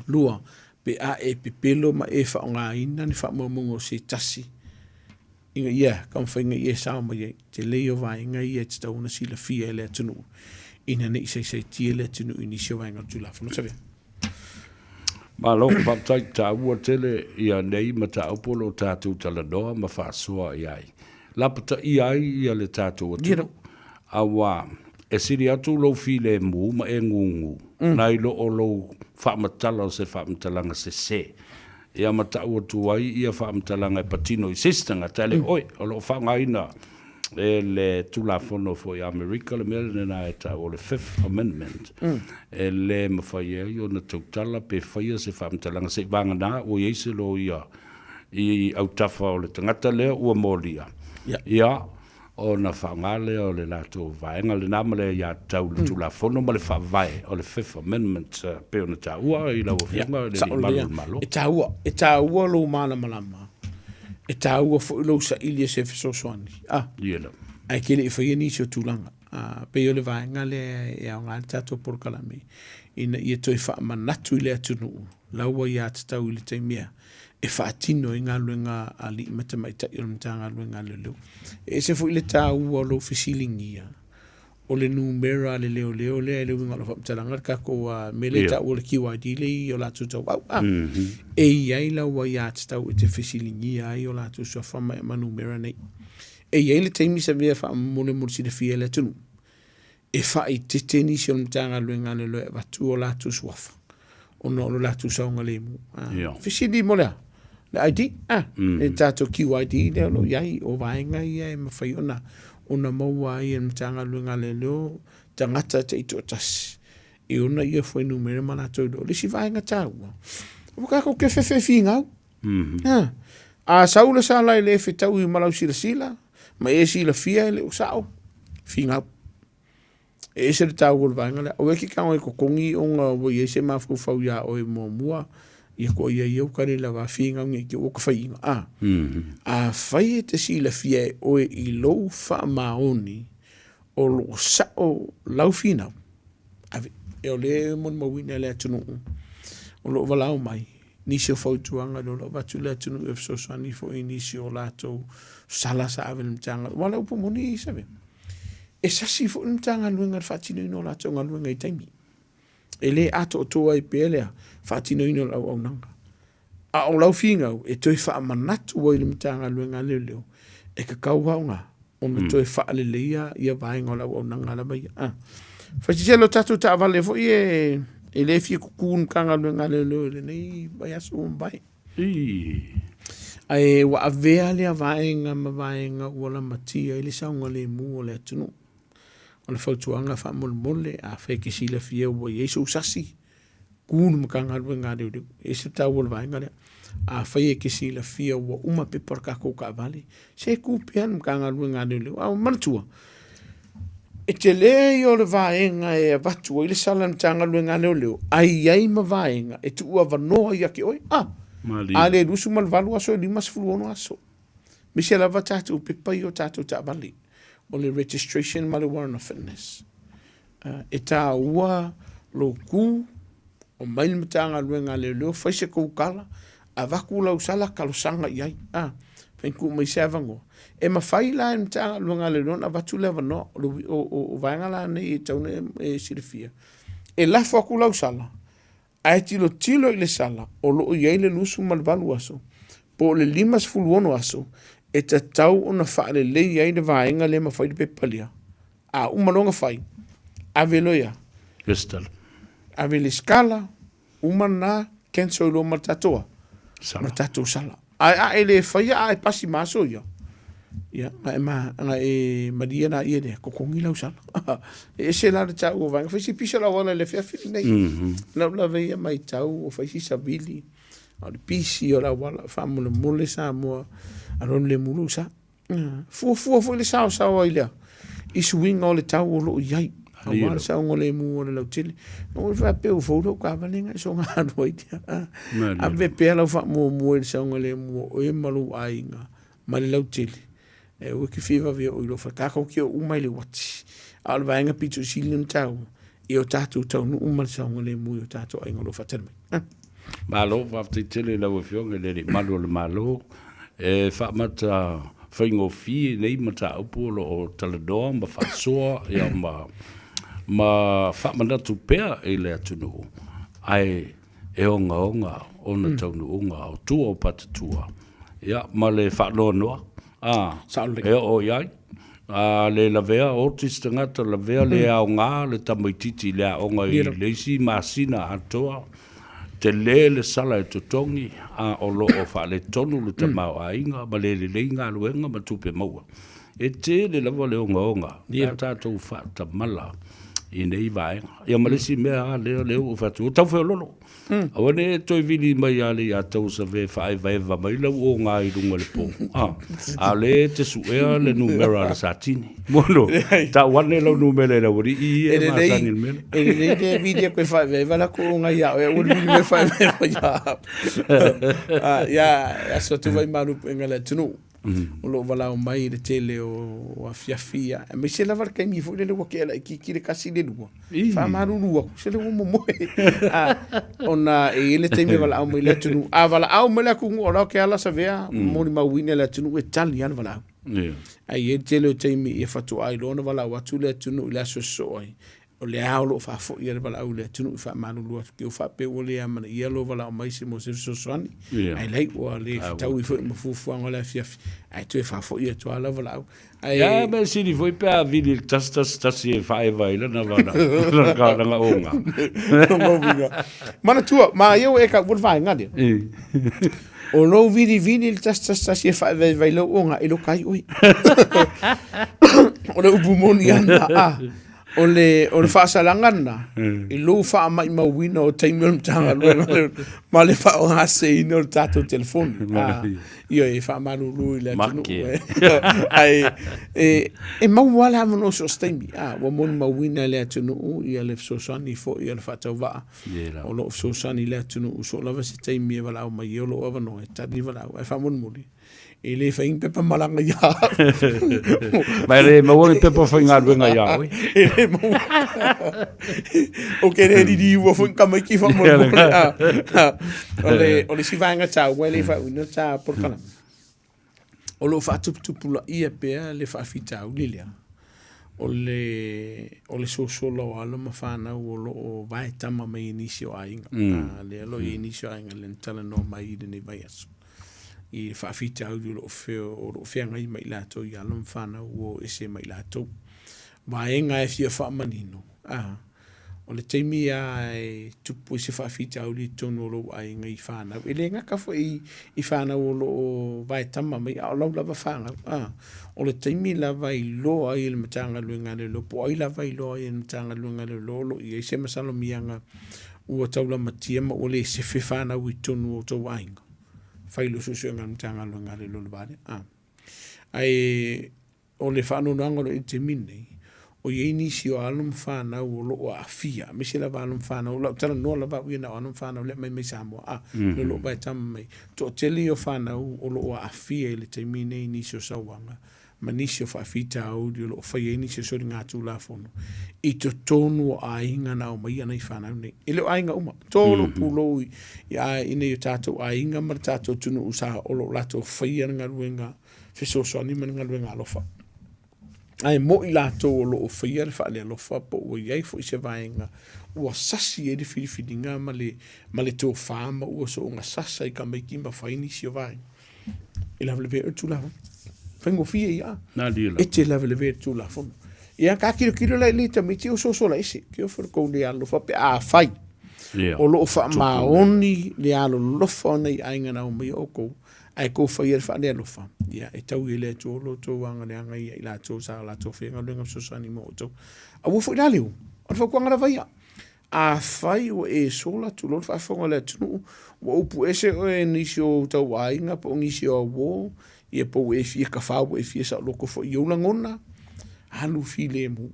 Lua. Pe a e pepelo ma e wha o ngā ina ni wha mamungo se tasi. Inga ia, kam whainga ia sama ia. Te leo vaenga ia te tau na sila fia e lea tunu. Ina ne isai tia lea tunu I nisi o vaenga o tūla whono. Savea. Ma lo whaptai ta ua tele ia nei ma ta upolo tātou talanoa ma whaasua iai. Lapata iai ia le tātou atu. Awa, e siri atu lo file mu ma e ngungu. Nai lo o lo whaamatala o se whaamatalanga se. Ia ma ta ua tuai ia whaamatalanga e patino I sistanga tale oi, o lo whaangaina e le tulafono fo I Amerika le mele na e ta o le Fifth Amendment. E le mawhai e o na tautala pe whaia se whaamtalanga se vangana o yeise lo I autafa o le tangata lea ua molia. Ia o na whaangale o le lato vaenga le namale ia tau le tulafono ma le whaavae o le Fifth Amendment pe o na taua I lau whianga le malo. E taua lo mana malama. E taua fo lo sa ilia se fesosoani. Iela. Ai kele I whaia nisi o tūlanga. Pe o le vaenga le e au ngā tato porkalame. Ina ia toi wha manatu I le atunu. Laua ia te tau I le taimea. E whaatino I ngā luenga a li matamaita I o le mta ngā luenga leo. E se fo I le taua lo fesilingia. O le numera le leo le e leo inga lo whamtalanga kako mele ta o le QID le I o la tutau. E iai laua ia te tau e te fesilingia I o la tu so whama e manumera nei. E iai le taimi sa vea wha mole si le fia le tunu. E wha I te teni si o le mta ngā luenga leo e watu o la tu suafa. O no lo la tu saunga le mu. Fesili molea. Le ID, e tātou QID leo lo iai o vaenga ia e mawhai ona maua ai e mtanga luenga leo tangata te ito tasi. E ona ia fwai numere mana tau lo. Lisi vaenga tāua. Wakako ke whewhi ngau. A saula sa lai le whetau I malau sila. Ma e sila fia le o sao. Whingau. E se le tāua le vaenga le. O eki kawa e kokongi o ngā wai e se mafu fau ia o e mua. Ia ko ia iau kare la wa finga nge ki o ka whainga. A whai e te sila fia e oe I lou wha maoni o lo sa o lau finau. Ave, e o le mon mawina le atunu. O lo walau mai. Nisi o whautuanga lo watu le atunu e fsosani fo I nisi o lato sala sa ave mtanga. Wala upo moni I sabe. E sasi fo mtanga luenga whatino ino lato ngā luenga I taimi. E le ato o toa I pelea, whaatino ino lau au nanga. A o lau whingau, e toi wha manatu o ili mitanga luenga leo. E ka kauhaunga, o na toi wha aleleia, ia vaenga o lau au nanga la mai. Whaititelo tatu ta avale fo e le fia kukun kanga luenga leo, le nei bai aso o mbai. Ai wa avea lea vaenga ma vaenga ua la matia, ili saunga le mu o le atunu. O le whautuanga wha mole a wheke sila fia ua Yesu sasi. Kūnu makanga luenga leo. E se tau o le vaenga lea. A whaeke sila fia ua uma pepar kako ka vale. Se kūpean makanga luenga leo. Au manatua. E te lei o le vaenga e avatua. Ile sala mtanga luenga leo. Ai ai ma vaenga. E tu ua vanoa i ake oi. A le lusu malvalu aso e limas fuluono aso. Misi lava tatu pepai o tatu ta vale. O le registration ma le warrant of fitness. E tā ua lo ku o mai le matanga luenga le leo faise kou kala a vaku lau sala kalosanga iai ku mai se avango e mawhai la e matanga luenga le leo na vatu lewa no o vaenga la nei e taune e sirifia e lafo aku lau sala a e tilo i le sala o loo iai le lusu malvalu aso po le 5 aso e tatau o na whaare le iai le vaenga le mawhai le pepalia a umalonga whai a veloia Crystal. Ave le skala umana kenso lo matatoa matato sala a ele faia a pasi maso ya ma e madia na ie ko kongi la sala e se la ta o va fa si pisa la wala le fa fi nei la veia mai tau o fa si sabili o le pisi o la wala fa mo le mole sa mo a non le mulu sa fu le sa o ile i swing o le tau o lo iai Awal sa ngole mu o le lautili. O fa pe o foto ka valenga so nga doitia. A ve pe la fa mo sa ngole mu o e malu ainga. Mali lautili. E o ki fiva ve o lo fa ka ko ki o mai le wati. Al vaenga pitu silin tau. E o tatu tau no mal sa ngole mu o tatu ainga lo fa terme. Malo va te tele la fionga le malo le malo. E fa mata faingo fi nei mata upolo o talador ma fa so ya ma fa mana tu pea e le atunu ai e onga ona taunu onga o tu o patatua ya ma le fa no e o ya le lavea o tistangata lavea le aonga le tamaititi le aonga i le si masina atoa te le sala e totongi o lo o fa le tonu le tamau ainga ma le inga luenga ma tupe maua e te le lava le onga e tatou fa tamala i nei vaenga ia malesi mea le o fatu o tau feo lolo awane toi vili mai ale ia tau sa ve Faiva mai lau o ngā i runga le po a le te suea le numera la satini mono ta wane lau numera la wari i e masani il mele e le de vidia koe Faiva la ko ngā ia e uri me Faiva ia so tu vai maru penga le tunu o lo wala o mai le tele o afiafia me se lava kai mi fo le lo ke la ki le kasi le lua fa maru lua se le mo mo ona e le te me wala o mai le tunu a wala au me la ku ora ke ala sa vea mo ni mawine le tunu italian wala ai e tele o te mi e fatu ai lo wala wa tu le tunu la so ai o le aulo fa fo ia wala au le tunu fa maru lua ke fa pe o le ama ia lo wala o mai se mo se so sani ai lai o le tau i fo mo fu ngola fiafi ai tu fa fo ia tu ala wala au ai ya me si ni foi pe a vidi tas si Faiva ile na wala ka nga onga mana tua ma eu e ka vul vai ngade o no vidi tas si Faiva lo onga e lo kai oi o le ubumoni ana o le whaasalangana i lo wha mai mawina o teimio mtanga ma le wha o hase i no tato telefoni io e wha maruru i le atinu ai e mawala amano so steimi wa moni mawina le atinu i le sosani fo i le whatau waa o lo sosani le atinu so lava se teimi e wala o mai o lo avano e tani wala o e wha moni moni e le whaing pepa malanga ia mai le mawari pepa whainga ruenga ia o ke re di ua fo ka mai ki fa mo o le si vanga cha wa le fa una cha por kana o lo fa tupu la ia pe le fa fita u lilia o le so lo ala ma fa na o lo vai tama mai inicio ainga le lo inicio ainga le tala no mai de ne vai aso i fa fita u lo feo ngai mai la to ya lo fa na o ese mai la to vaenga e fia fa manino o le teimi ai tupu se fa fita o li tono lo ai ngai fa na ele nga ka fo i fa na o lo vai tama mai o lo lava fa o le teimi la vai lo ai le matanga luenga le lo po ai la vai lo ai le matanga luenga le lo i se masalo mianga o taula matia ma o le se fe fa na wi tono o to wainga fai lo susu nga matanga luenga le lo vale ai o le fa no ngalo i te mine o ye inisio alum fana o lo afia me se la valum fana o lo tala no la va wina alum fana le mai Samoa lo vai tam mai to teli o fana o lo afia le termine inisio sawanga manisi o whaafita au di o lo whai ni se sori ngā tūlafono. I to tonu o ainga na o mai ana I whanau nei. I leo ainga uma. Tōro pūlo I a ine o tātou ainga mara tātou tunu usa o lo lato whai ana ngā ruenga whesosoani mana ngā ruenga alofa. Ai mo I lato o lo o whai ana whaale alofa po ua iai fo I se vaenga ua sasi e de whiriwhiringa ma le tō whāma ua so o ngā sasa I ka mai kimba whaini si o vaenga. I lawa le vea tu lawa. Whaingo fia ia. E te lawa le vea tu lawa. Ia ka kiro lai li tamiti o so la isi. Kia wharakou le alofa pe a whai. O lo o wha maoni le alo lofa nei ainga na o mai o kou. Ai kou whai wha le alofa. Ia e tau I le tō lo tō wanga le anga ia I la tō sa la tō whenga luenga sosani mo o tō. A wufo I la leo. Ana whakuanga vai a whai o e sola tu lor whaafonga le tunu. Wa upu ese o e nisi o tau ainga po nisi o wō. Ia po e fia ka whau e fia sa loko fo I ola ngona. Halu fi le mu.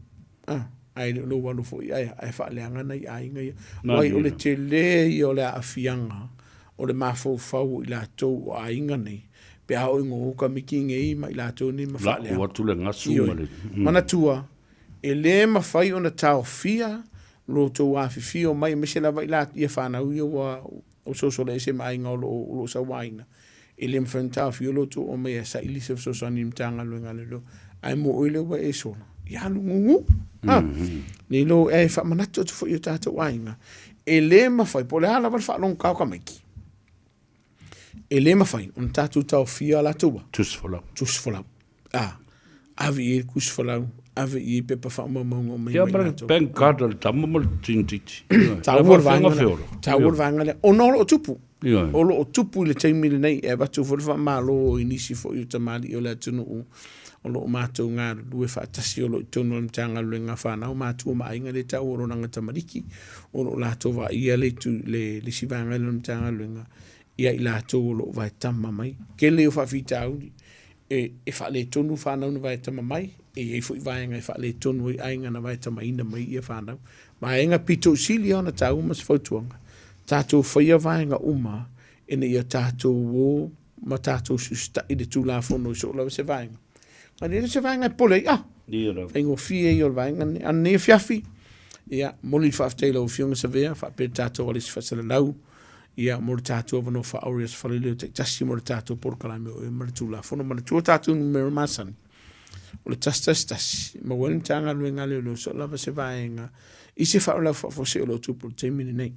Ai lo walu fo ai wha le anga nei ainga ia. Wai o le te le I o le a fianga. O le mafo fau I la tau o ainga nei. Pe hao ingo hoka miki ngei ma I la tau ni ma wha le anga. La watu le ngasu male. Mana tua. E le ma whai o na tau fia. Lo tau afi fia o mai. Mese la vai la ia whanau ia wa o soso le ese ma ainga o lo sa waina. E le mwhantau fia lo tau o mai sa ilise soso ani mtanga luenga le lo. Ai mo oile wa e sola. Ia halu ngungu. Ni lo e wha manatu atu fo I o tātou ainga. E le ma whai. Po le hala wal wha long kau ka maiki. E le ma whai. Un tātou tau fia la tua. Tusfolau. Tusfolau. Avi e kusfolau. Ave I pepa wha maunga o mai mai nato. Ia pen kada le tamamal tintiti. Tawar vanga le. O no o tupu. O lo o tupu le taimile nei e watu wha malo I nisi fo I o tamali o le atunu u. O lo o mātou ngā lue whaatasi o lo I tonu o mtanga lue ngā whanau mātou ma inga le tau o ro nanga tamariki. O lo lātou wa ia le sivanga le mtanga lue ngā. Ia I lātou o lo vai tama mai. Ke leo whawhita auri. E wha le tonu whanau na vai tama mai. E fo I vaenga e wha le tonu I ainga na vai tama ina mai ia whanau. Ma enga pito sili ona tau mas whautuanga. Tātou whaia vaenga uma. Ene ia tātou o ma tātou susta I le tūlafono I so lawa se vaenga. Ani se vaenga e pole Whaingo fie I o vaenga ane fiafi. Ia moli whaafteila o fionga sa vea. Whaapere tātou alis whasala lau. Ia mora tātou avano wha aureas whaleleo te tasi mora tātou porkalame o e mara tūlafono. Mara tua tātou numero masani. O le tasi. Ma wani tanga luenga leo so lava se vaenga. I se whaolau whafose o lo tupu te mini nei.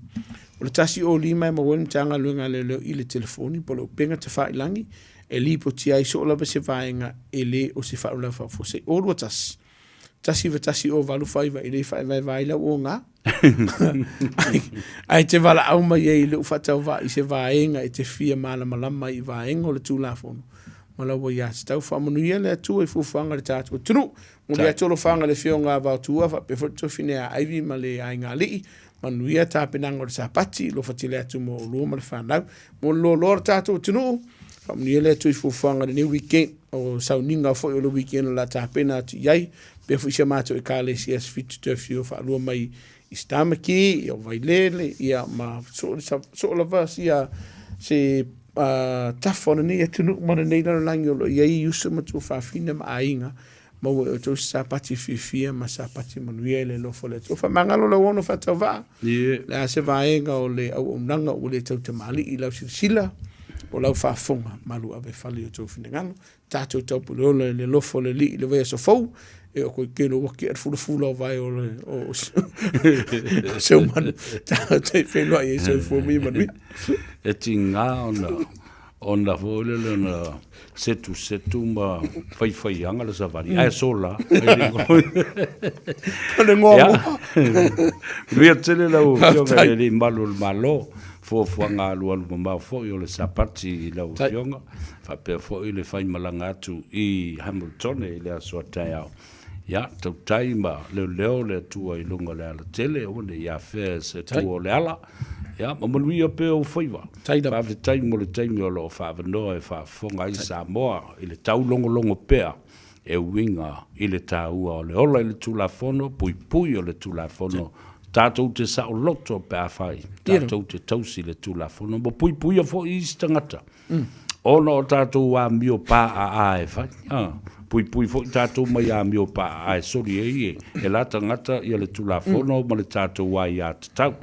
O le tasi o lima ma wani tanga luenga leo I le telefoni. Po le penga te whailangi. E lipo ti ai so lava se vaenga. E le o se whaolau whafose. O lua tasi. Tasi o valu Faiva. E le Faiva vaila o ngā. Ai te wala au mai e le ufatau va I se vaenga. E te fia malama I vaenga o le tūlafono. Malawa ia te tau whamanuia le atua I fufuanga le tātua tunu. Mo le atolo whanga le whionga vau tua wha pe whato whine a aivi ma le ainga lii. Manuia tā penanga o le sāpati. Lo whati le atu mo lua ma le whanau. Mo lo lora tātua tunu. Whamanuia le atua I fufuanga le new weekend. O sauninga fo I o le weekend la tā pena atu iai. Pe whisha mātou I kāle si as fitu te whio whaalua mai I stamaki. I o vailele. Ia ma so lava si a se tafona ni atunu mana nei lana langi o lo iai usa matu whawhina ma ainga ma ue o tau sapati whiwhia ma sapati manuia le lofo le tau whamangalo la wono whatau wā le a se vaenga o le au nanga o le tau tamali I lau sila o lau whafonga malu awe whali o tau whinangano tātou tau pule le lofo le li le wea so fau e o koe keno waki at fula o vai o le o seu manu tātou whenua I e seu fumi manuia e ti ngā ona fōle le na setu ma whai anga le savari. Ai sola. Kone ngō. Ria tele lau fionga e li malo malo. Fōwhanga alualu ma fō I o le sapati lau fionga. Whapea fō I le whai malanga atu I Hamilton I le asua tai au. Ia, tau tai ma leo le tua I lunga le ala tele. O le ia whea se tua o le ala. Ia, ma manuia pe o Faiva. Whawe tai mo le taimi o lo whawanoa e whafonga I Samoa. I le tau longo pea. E winga I le tāua o le ola I le tūlafono. Pui o le tūlafono. Tātou te sao loto pe a whai. Tātou te tausi le tūlafono. Mo pui a fo I stangata. Ono o tātou a mio pā a e whai. pui fo tātou mai a mi o pa ai sori e la tangata i le tulafono ma le tātou wai a tatau.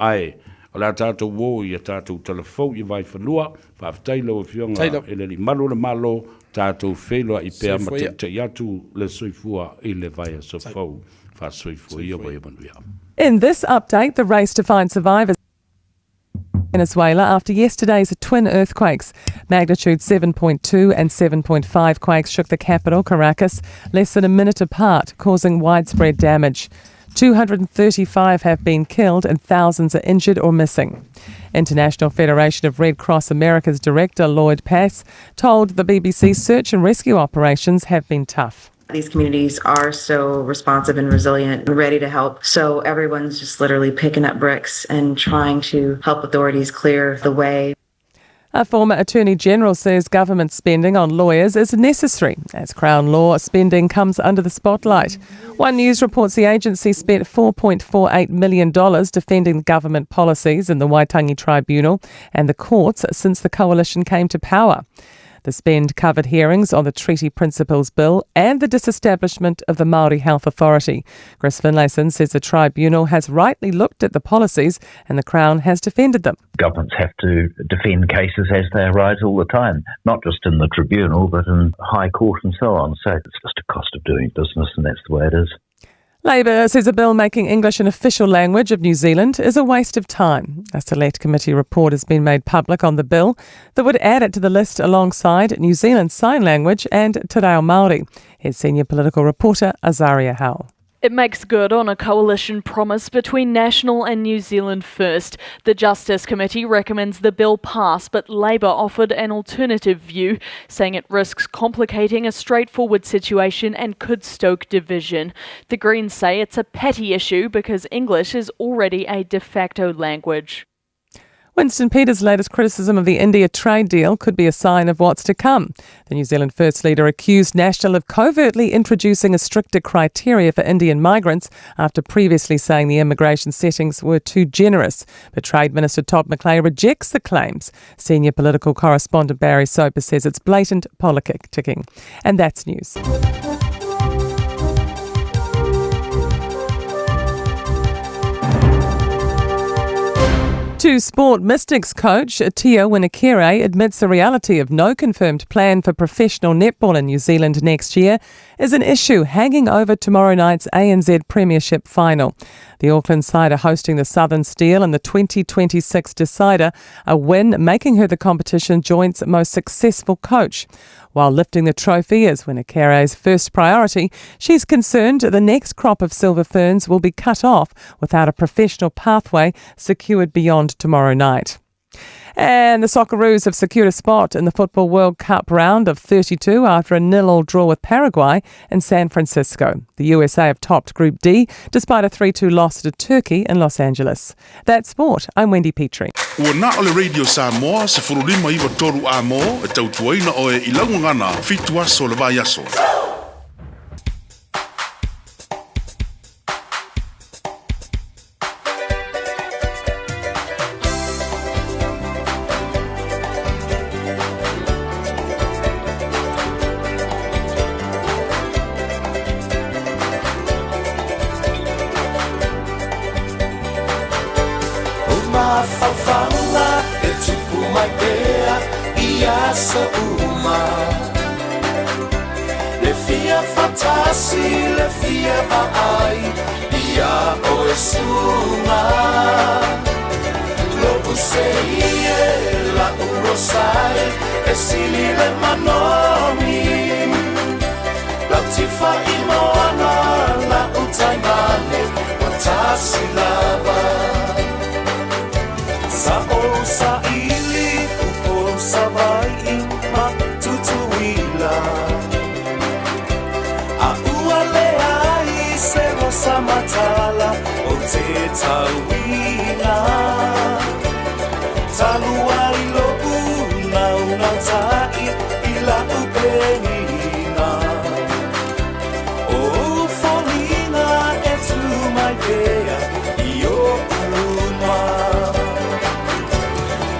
Ai, o la tātou wō i a tātou telefou i vai whanua, whaafitai lau fionga e le malo le malo tātou wheloa i pēr ma te atu le soifua i le vai a sofou, wha soifua i o vai manuia. In this update, the race to find survivors in Venezuela after yesterday's twin earthquakes. Magnitude 7.2 and 7.5 quakes shook the capital, Caracas, less than a minute apart, causing widespread damage. 235 have been killed and thousands are injured or missing. International Federation of Red Cross America's director, Lloyd Pass, told the BBC search and rescue operations have been tough. These communities are so responsive and resilient and ready to help. So everyone's just literally picking up bricks and trying to help authorities clear the way. A former Attorney General says government spending on lawyers is necessary as Crown Law spending comes under the spotlight. One News reports the agency spent $4.48 million defending government policies in the Waitangi Tribunal and the courts since the coalition came to power. The spend covered hearings on the Treaty Principles Bill and the disestablishment of the Māori Health Authority. Chris Finlayson says the tribunal has rightly looked at the policies and the Crown has defended them. Governments have to defend cases as they arise all the time, not just in the tribunal but in High Court and so on. So it's just a cost of doing business and that's the way it is. Labor says a bill making English an official language of New Zealand is a waste of time. A select committee report has been made public on the bill that would add it to the list alongside New Zealand Sign Language and Te Reo Māori. Here's senior political reporter Azaria Howell. It makes good on a coalition promise between National and New Zealand First. The Justice Committee recommends the bill pass, but Labor offered an alternative view, saying it risks complicating a straightforward situation and could stoke division. The Greens say it's a petty issue because English is already a de facto language. Winston Peters' latest criticism of the India trade deal could be a sign of what's to come. The New Zealand First leader accused National of covertly introducing a stricter criteria for Indian migrants after previously saying the immigration settings were too generous. But Trade Minister Todd McClay rejects the claims. Senior political correspondent Barry Soper says it's blatant politicking. And that's news. To sport, Mystics coach Tia Winakere admits the reality of no confirmed plan for professional netball in New Zealand next year is an issue hanging over tomorrow night's ANZ Premiership final. The Auckland side are hosting the Southern Steel in the 2026 decider, a win making her the competition joint's most successful coach. While lifting the trophy is Winakere's first priority, she's concerned the next crop of silver ferns will be cut off without a professional pathway secured beyond tomorrow night. And the Socceroos have secured a spot in the Football World Cup round of 32 after a 0-0 draw with Paraguay in San Francisco. The USA have topped Group D despite a 3-2 loss to Turkey in Los Angeles. That's sport. I'm Wendy Petrie. Ua na ole Radio Samoa se furulima iwa toru a mo e tautuaina o e ilaungangana fitu aso le vai aso. Fafanga e tupu mai pea ia sa uma le fia fatasi le fia vai ia o esunga lo usei la urosai e sili le manomi la tifa imoana la utaimane watasi lava sa o sa ili o sa vai ma tutuila a uale ai se lo sa matala o te tauina taluai lo una tai ila upenina o folina e tu mai dea io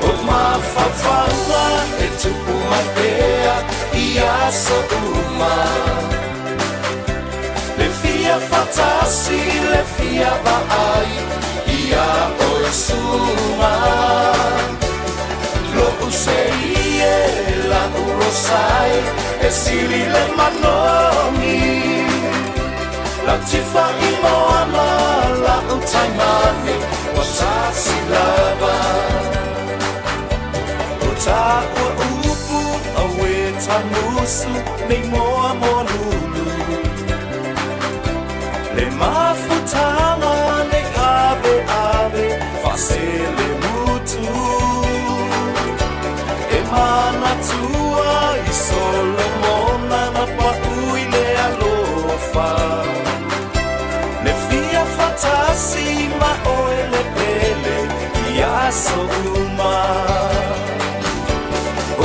uma Fafanga e tupu mai pea ia so uma le fia fatasi le fia vai ia o suma lo usei la urosai e sili le manomi la tifa i moana la utaimane watasi lava uta ua upu awe tamusu nei moa molulu le mafutanga nei ave ave fasele mutu e mana tua i Solomona na paui le alofa le fia fatasi ma oe le pele ia so uma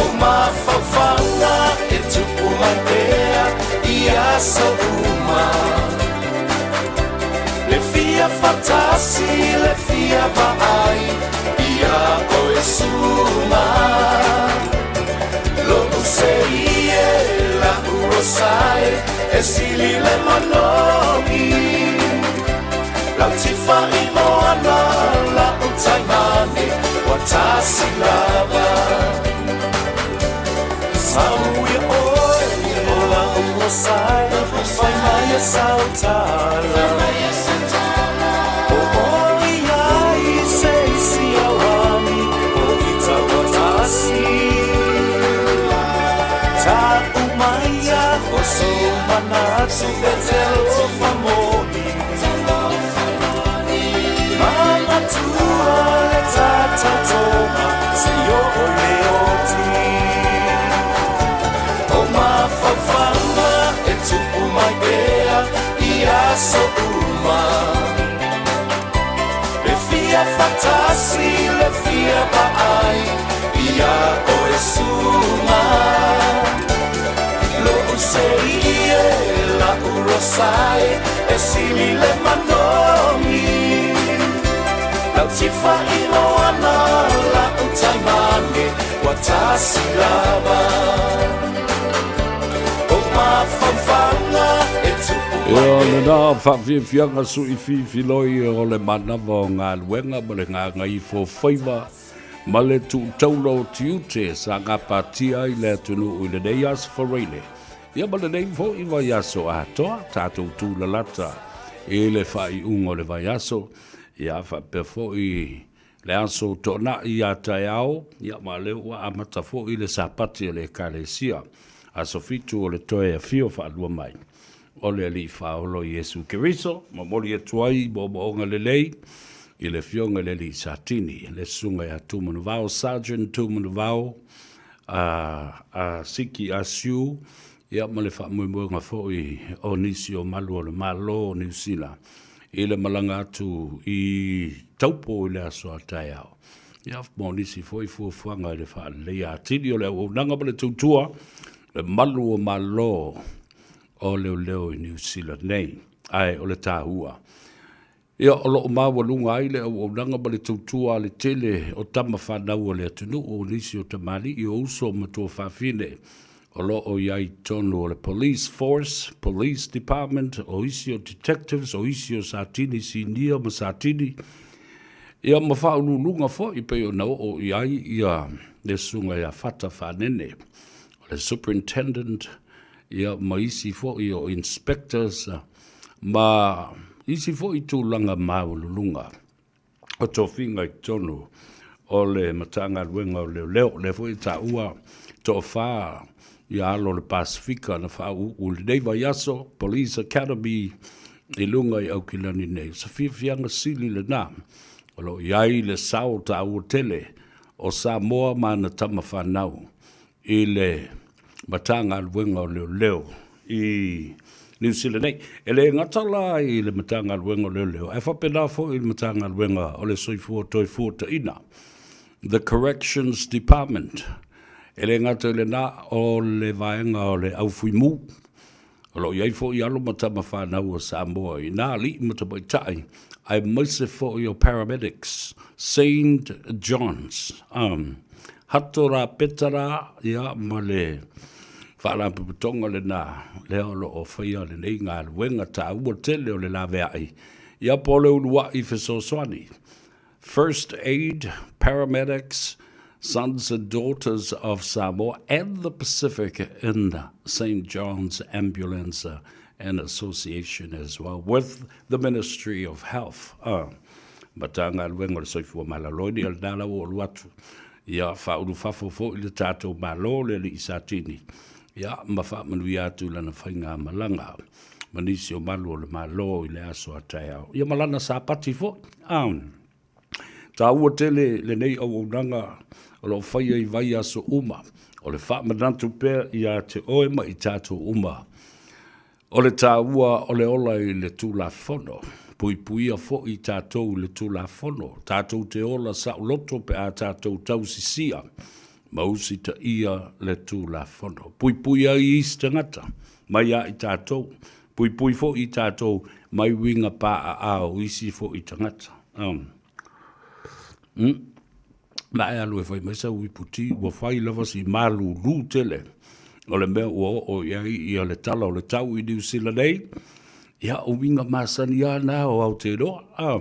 o ma fafanga e tupu mai pea ia so uma le fia fatasi le fia vai ia oe suma lo useie la urosai e sili le manomi la tifa i moana la utaimane watasi lava Samoa oe la urosai fai mai e sautala o oli ai se isi awani o ita watasi ta umaya o so manatsu betel o famoni mana tua e tata toma se yo o leoti o ma fafanga e tupu mai bea ia so uma le fia fatasi le fia vai ia o suma lo useie la urosai e sili le manomi la tifa i moana la utaimane watasi lava o ma fafanga e tupu le nā whawhiawhianga su I whiwhiloi o le manawa o ngā luenga ma le ngā Gagaifo Faiva ma le tu taulo tiute sa ngā pātia I le atunu I le nei as whareile. Ia ma le nei fo I vai aso a toa, tātou tū la lata e le whai ungo le vai aso. Ia whapea fo I le aso tōna I a tai ao, ia ma le ua amata fo I le sapati o le kālesia. Aso fitu o le toe a fio whaalua mai. O le ali whaolo Jesu Keriso, ma mori e tuai mo moonga le lei, I le fionga le li satini, le sunga ya tūmanu vau, Sergeant tūmanu vau, a siki a siu, ia ma le whamuimuanga fo I o nisi o malu o le malo o New Zealand, I le malanga atu I taupo I le aso a tai ao. Ia mo nisi fo I fuafuanga I le wha le atini o le au nanga ma le tautua, le malu o malo o leo I New Zealand nei, ai o le tāhua. Ia o loo mawalunga ai le au nanga ma le tautua le tele o tama whanau o le atunu o nisi o tamali I o uso matua whawhine o loo iai tonu o le police force, police department, o isi o detectives, o isi o satini sinia ma satini. Ia ma whaululunga fo I pe o nao o iai ia le sunga ia whata whanene. O le superintendent, ia ma isi fo I o inspectors, ma isi fo I tūlanga maululunga. O tō whinga I tonu o le matanga luenga o leo, le fo I tā ua tō whā I alo le Pasifika na whā u le Neiva Yaso, Police Academy I lunga I Aukilani nei. Sa whiawhianga sili le nā, o lo iai le sao tā ua tele o Samoa mana tama whanau I le matanga luenga o leo I New Zealand nei. E le ngatala I le matanga luenga o leo. E whapena fo I le matanga luenga o le soifua toi fuata ina. The Corrections Department. E le ngata le na o le vaenga o le aufuimu. O lo iai fo I alo matama whanau o Samoa I nā li matamai tai. Ai maise fo I o paramedics. St. John's. Hatora petara ia ma le whaalampu putonga le nā, leo lo o whaia le nei ngā luenga tā ua tele o le la veai. Ia pole ulua I Fesoswani. First aid, paramedics, sons and daughters of Samoa and the Pacific in St. John's Ambulance and Association as well, with the Ministry of Health. Matanga luenga le soifua malaloi al nala o luatu. Ia whauru whafofo I le tātou malo le li isatini. Ia mawha manui atu lana whainga malanga. Manisi o malu o le malo I le aso ataya. Ia malana sa pati fo. Tā ua tele le nei au nanga o lo whaia I vai aso uma. O le wha manantu pēr ia te oema I tātou uma. O le tā ua o le ola I le tūla whono. Pui puia fo I tātou le tūla whono. Tātou te ola sa uloto pe a tātou tausisia. Mausi ta ia le tūla whono. Pui puia I istangata. Mai a I tātou. Pui fo I tātou. Mai winga pā a ao isi fo I tangata. Na e alu e whai mesa ui puti. Ua whai lava si malu lu tele. O le mea ua o iai I le tala o le tau I New Zealand nei. Ia o winga masani ana o Aotearoa.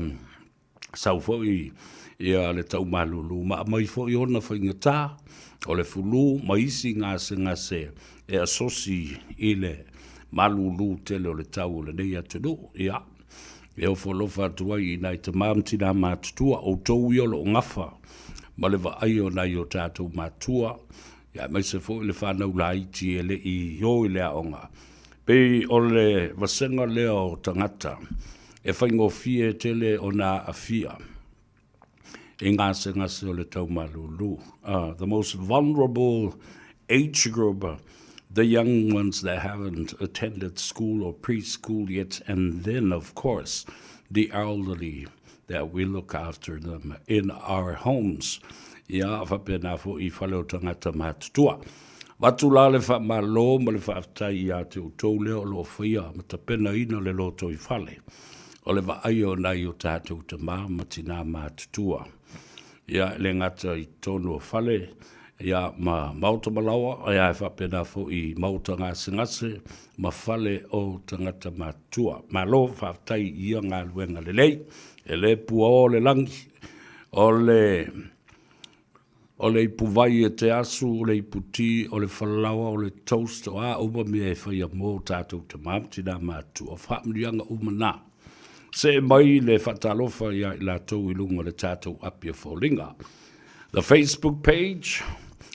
Sau fo ia le tau malulu. Ma mai fo I ona whainga tā. O le fulu maisi ngase e asosi I le malulu tele o le tau o le nei atenu. Ia. E o folofa tuai I nai te mamtina mātutua o tau I o lo ngafa. Ma le vaai o nai o tātou mātua. Ia mai se fo I le whanau la iti e le I ho I le aonga. Pei o le vasenga lea o tangata. E whaingo fie tele o nā afia. E ngase o le tau malulu. The most vulnerable age group, the young ones that haven't attended school or preschool yet, and then, of course, the elderly that we look after them in our homes. Ia whapena fo I whale o tangata mātutua. Watu la le wha malo ma le whaafitai I a te utou leo lo whia ma ta pena ina le loto I whale. O le waai o nai o tātou te mā ma tina mātutua. Ia le ngata I tonu o whale. Ia ma mauta malawa. Ia e whapena fo I mauta ngase ma whale o tangata mātua. Malo whaafitai ia ngā luenga le lei. E le pua o le langi. O le puvai e te asu, o le puti, o le whalawa, o le toast, o a uma mea e whaia mō tātou te māmtina mātu, o whaamrianga uma nā. Se mai le whatalofa ia I lātou I lunga le tātou apia wholinga. The Facebook page,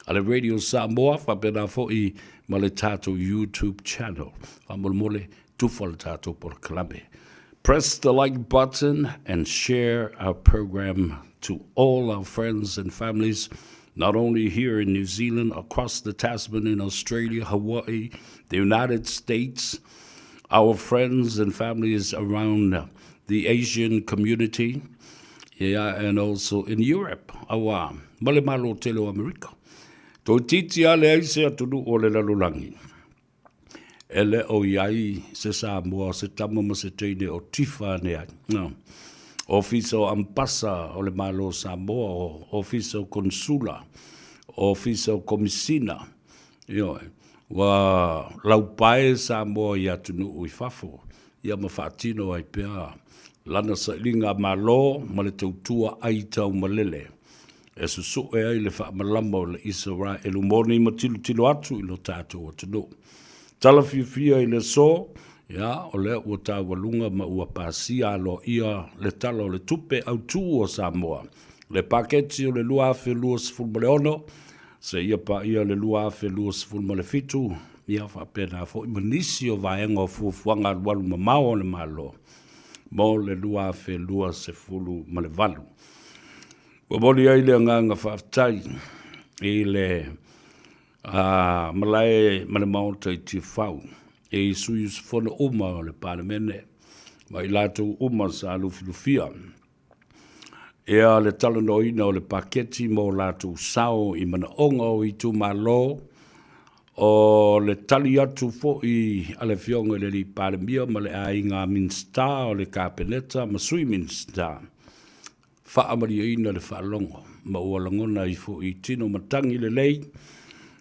a le Radio Samoa, whapena fo I ma le tātou YouTube channel. Whamole tufa le tātou por kalame. Press the like button and share our program to all our friends and families, not only here in New Zealand, across the Tasman in Australia, Hawaii, the United States, our friends and families around the Asian community, and also in Europe. Awa, male malo telo America. To titi ale aise atunu o le lalulangi. Ele o iai se Samoa se tamama se teine o tifa nea. No. Ofiso ampasa o le malo Samoa, o ofiso consula, o ofiso komisina. Wa laupae Samoa ia tunu ui fafo. Ia mawhaatino ai pia. Lana sa linga malo, ma le tautua ai tau malele. E susu e ai le wha malama o le Isra e lumoni ma tilu atu I lo tātou o tunu. Tala fia I le so, ia, o le ua tā walunga ma ua pāsia alo ia le tala o le tupe au tū o Samoa. Le paketi o le lua afe lua sifulma le ono, se ia pa ia le lua afe lua sifulma le fitu, ia whapena fo I manisi o vaenga o fuafuanga walu mamao o le malo. Mo le lua afe lua sifulu ma le valu. Wa moli ai le nganga whaftai, I le malai male maota I te whau. E sui fona uma o le paramene, ma I lātou uma sa lufilufia. Ea le talanoina o le paketi mo lātou sao I mana onga o I tu malo, o le tali atu fo I ale fionga le li paramia, ma le ainga minsta o le kapeneta, ma sui minsta. Wha amari ina le wha longo, ma ua langona I fo I tino matangi le lei,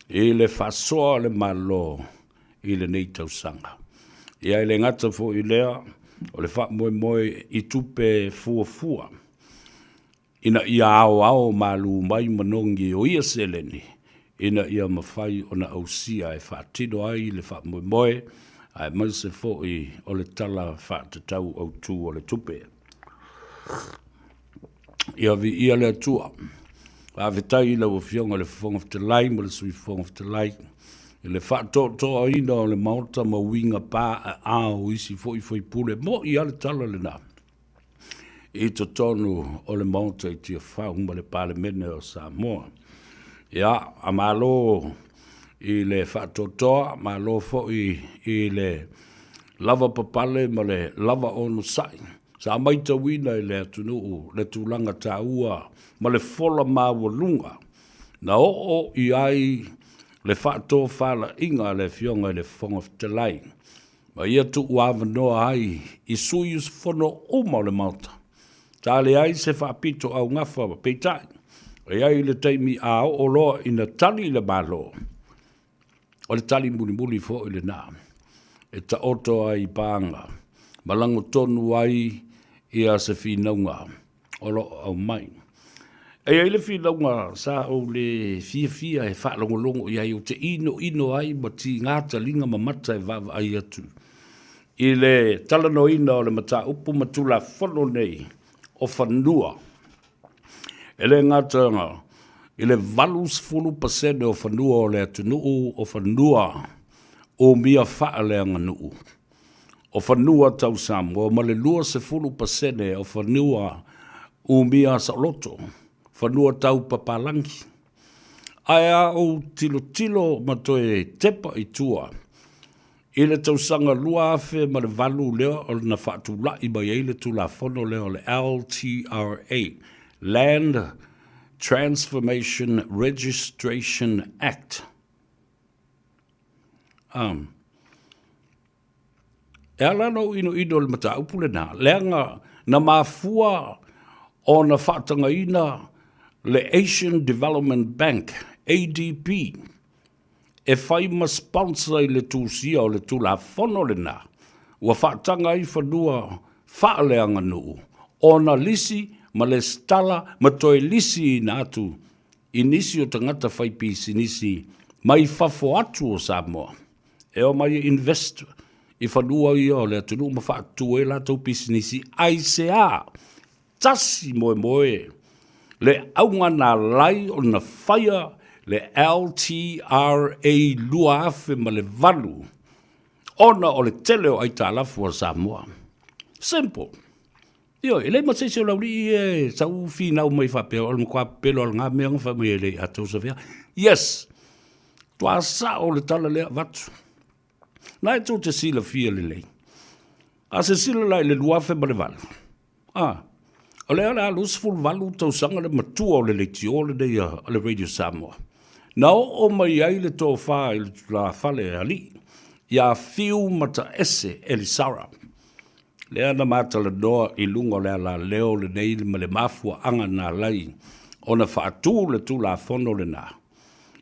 I le whasoa le malo I le nei tausanga. Ia I le ngata fo I lea, o le wha moe moe I tupe fua. Ina ia ao malu mai manongi o ia seleni. Ina ia mawhai o na ausia e whaatino ai le wha moe moe, ai mai se fo I o le tala whaatatau au tū o le tupe. Ia vi ia le atua. A vetai la o fionga le fonga of the lai, mo le sui fonga of the lai. I le whaato aina o le maota ma winga pā a o isi fo I pule, mo I ale tala le nā. I to tonu o le maota I tia whaunga le pāle mene o Samoa. Ia, a malo I le whaatotoa, malo fo I le lava papale ma le lava ono sai. Sa maita wina I le atunu le tūlanga tā ua ma le fola mawalunga. Na o I ai le whaato whala inga le fionga le fonga ftelai. Ma ia tu uawa noa ai I sui usfono uma le mauta. Tale ai se whaapito au ngafa wa peitai. E ai le teimi a o loa ina tali le malo. O le tali muli fo I le nā. E ta oto ai pāanga. Malango tonu ai ia se whinaunga. O lo au mai. E ai le whinaunga sa o le fia e whaalongolongo I ai o te ino ai ma ti ngāta linga mamata e vava ai atu. I le talano ina o le mata upu matula whono nei. O whanua. E le ngātanga, I le valus 40% o whanua o le atunuu o whanua o mia whaaleanga nuu. O whanua tau Samoa, ma le lua se 40% o whanua o mia saoloto. Whanua tau papalangi. Aia o tilo matoe tepa I tua. I le tausanga lua afe ma le valu leo o le na whaatula I mai le tula whono leo le LTRA, Land Transformation Registration Act. E alano ino le mata upule na, leanga na mafua o na whaatanga ina le Asian Development Bank, ADB, e whai ma sponsor I le tūsia o le tūla whono le nā. Ua whaatanga I whanua whaaleanga nuu. O na lisi ma le stala ma toi lisi I nātu. I nisi o tangata whaipisi nisi mai whafo atu o Samoa. E o mai investor. I whanua I o le atunu ma whaatu e la tau pisi nisi. Ai se a. Tasi moe. Le aunga nā lai o na whaia le LTRA lua afe ma le valu. Ona o le tele o aita alafu o Samoa. Simple. Io, e le masese o lauri e sau finau mai whapea o le mkwa pelo al ngā mea ngā mai le atou sa whea. Yes. Tua sa o le tala lea vatu. Nā e tō te sila fia le lei. A se sila lai le lua afe ma le valu. O le ala alusful valu tau sanga le matua o le leiti o le dei a le Radio Samoa. Na o mai ai le tō wha I le tula whale ali. Ia fiu mata ese Elisara. Lea na mata le noa I lunga lea la leo le nei ma le mafua anga na lai. O na whaatu le tula whono le nā.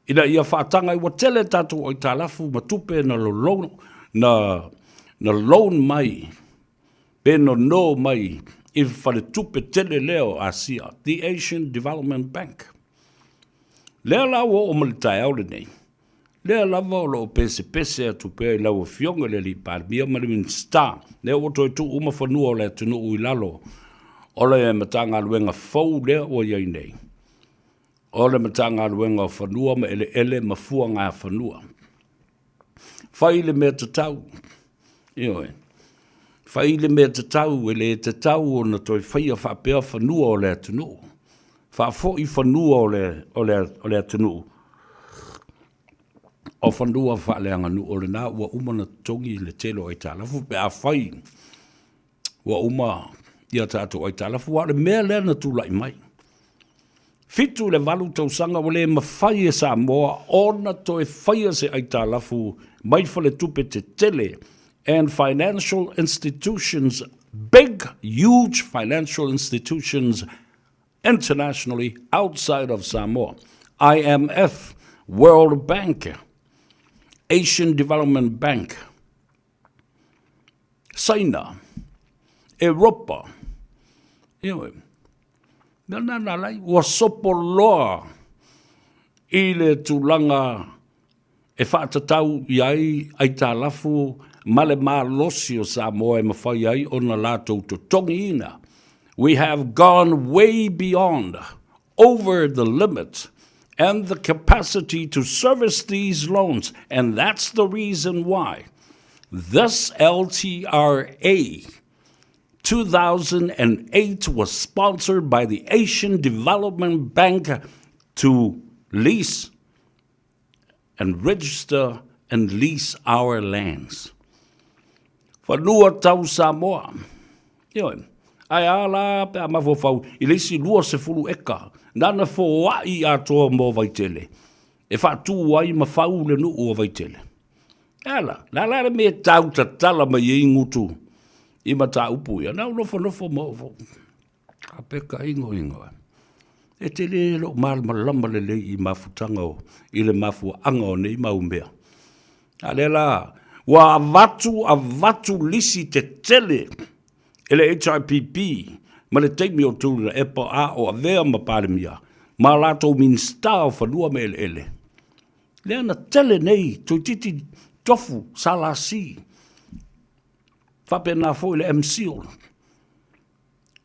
Ina ia whaatanga I watele tatu o I talafu matupe na lo na loan mai. Peno no mai. I whare tupe tele leo Asia. The Asian Development Bank. Lea lawa o malitai au le nei. Lea lava o lo pese a tupe lau o fionga le li pārmia marimin star. Lea o toi tu uma whanua o le tunu ui lalo. O le matanga luenga fau lea o iai nei. O le matanga luenga whanua ma ele mafua ngā whanua. Whai le mea tatau. Ioe. Whai le mea tatau e le tatau o na toi whaia whapea whanua o le tunu. Whafo I whanua o le tunu. O whanua whaaleanga nu o le nā ua umana tongi le telo ai tālafu pe a whai. Ua uma ia tātou ai tālafu wa le mea lea na tūlai mai. Fitu le walu tausanga wale ma whai e Samoa ona toi whaia se ai tālafu mai whale tupe te tele and financial institutions, big, huge financial institutions internationally outside of Samoa. IMF, World Bank, Asian Development Bank, China, Europa. Iwe, nana lai, wa sopo loa i le tūlanga e whaatatau iai ai tā lafu male mā losi o Samoa e mawhai ai o na lātou to tongi ina. We have gone way beyond, over the limit, and the capacity to service these loans. And that's the reason why this LTRA 2008 was sponsored by the Asian Development Bank to lease and register and lease our lands. Whanua tau Samoa. Ioi, ai ala pe a mawhawhau, i leisi lua se fulu eka, nana fo wai atoa mō vaitele. E whātū ai mawhau le nuu o vaitele. Ala, la me tau ta tala mai i ngutu, i mata upu ia, nau nofo mō. A peka ingo. E te le lo malama le i mafutanga o, i le mafu anga o nei maumea. A le la, wa avatu lisi te tele, ele HIPP, ma le teimi o tūra e pa a o avea ma pāremia, ma lato minsta o whanua me ele. Le ana tele nei, tui titi tofu, salasi, whapena fo le MCO.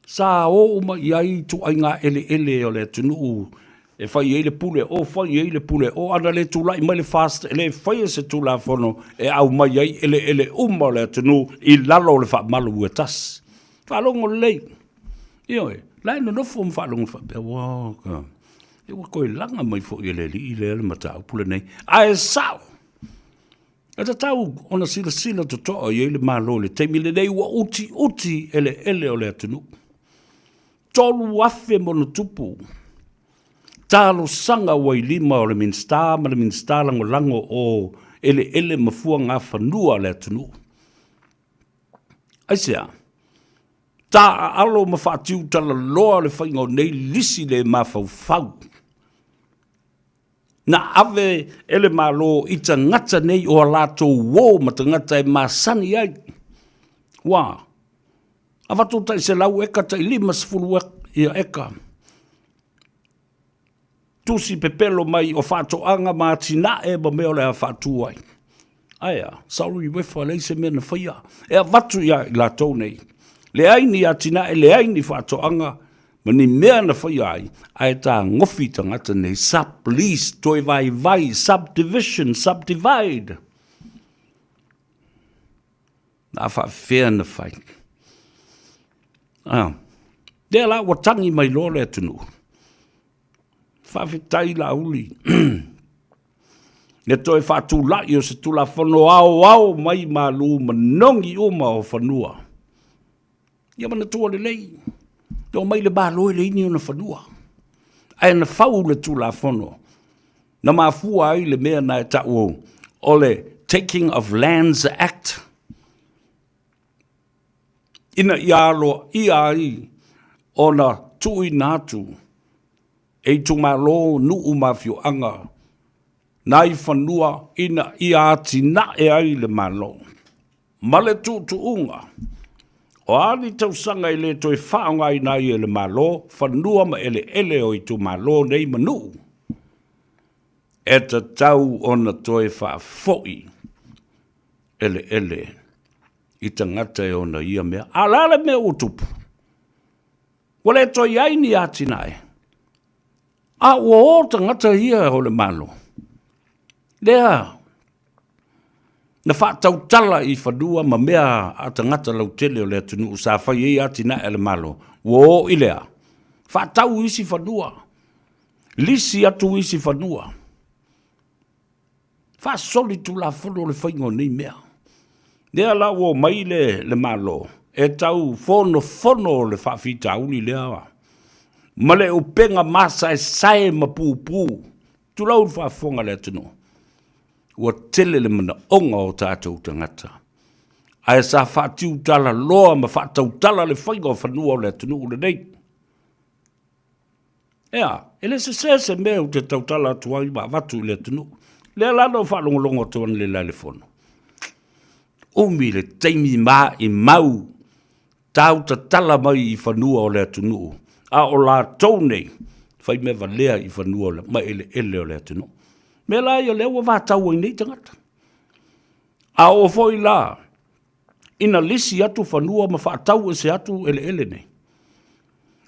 Sa o ma iai tu ainga ele o le tunu e fai ele pule o ana le tu lai mai le fast ele fai se tu la fono e au mai iai ele le tunu i lalo le fa malu e tas. Fa longo le. Io lai no fo fa longo fa be wa ka. E wa ko langa mai fo ele li le mata pule nei. Ai sao. E ta tau ona sila to to i ele malo le te mile nei wa uti ele o le tunu. Tolu afe mono tupu. Talo sanga wai lima o le minsta, ma le minsta lango o ele mafua ngā whanua le tunu. Aisea, ta alo mawhatiu tala loa le whaingo nei lisi le mawhau. Na ave ele malo i ta ngata nei o alato wō ma ta ngata e masani ai. Wā. Awatu tai se lau eka tai lima sifuru ia eka. Tusi pepelo mai o whātoanga mā tina e ba meo le a whātu ai. Aia, sauri wefa lei se mena whaia. E a watu ia i la tau nei. Le aini a tina e le aini whātoanga ma ni mea na whaia ai. Ai tā ngofi tangata nei sub-lease, toi vai, subdivision, subdivide. Nā whawhea na whai. Dea la watangi mai lore atunu. Whawhitai la uli. Ne toi whātū lai o se tula whano au mai malu manongi uma o whanua. Ia mana tua le lei. Tō mai le bāloe le ini o na whanua. Ai na whau le tula whano. Na mafua ai le mea na e tau o le Taking of Lands Act. Ina ialo ai ona tui nātu e tumalo nuu mafio anga nai whanua ina iati na e ai le malo. Male tuunga. O ali tausanga i le toi whaonga i nai e le malo, whanua ma ele o i tumalo nei manu. E ta tau ona toi whaafoi ele. I tangata e ona ia mea. Alale mea utupu. Wale toi aini ati nai. A o tangata ia o le malo. Lea. Na whaatau tala i whanua ma mea a tangata lau tele o lea tunu sa whai e ati nai e le malo. Wo i lea. Whaatau isi whanua. Lisi atu isi whanua. Whaasoli tu la whano le whaingo nei mea. Lea la wo mai le malo. E tau fono le whawhita uli lea. Ma le upenga masa e sae ma pūpū. Tu lau whaafonga lea tunu. Ua tele le mana onga o tātou tangata. Ai sa whaatiu tala loa ma whaatau tala le whainga o whanua o lea tunu ule nei. Ea, ele se mea u te tautala atua I watu le tunu. Le lano whalongolongo tuan le la le fono. Umi le teimi maa I mau tau ta tala mai I whanua o le tunu. A o la tōnei, whai me valea I whanua o le, ma ele o le tunu. Me la I o lewa wātau I nei tangata. A o foi la, ina lisi atu whanua ma whaatau e se atu ele nei.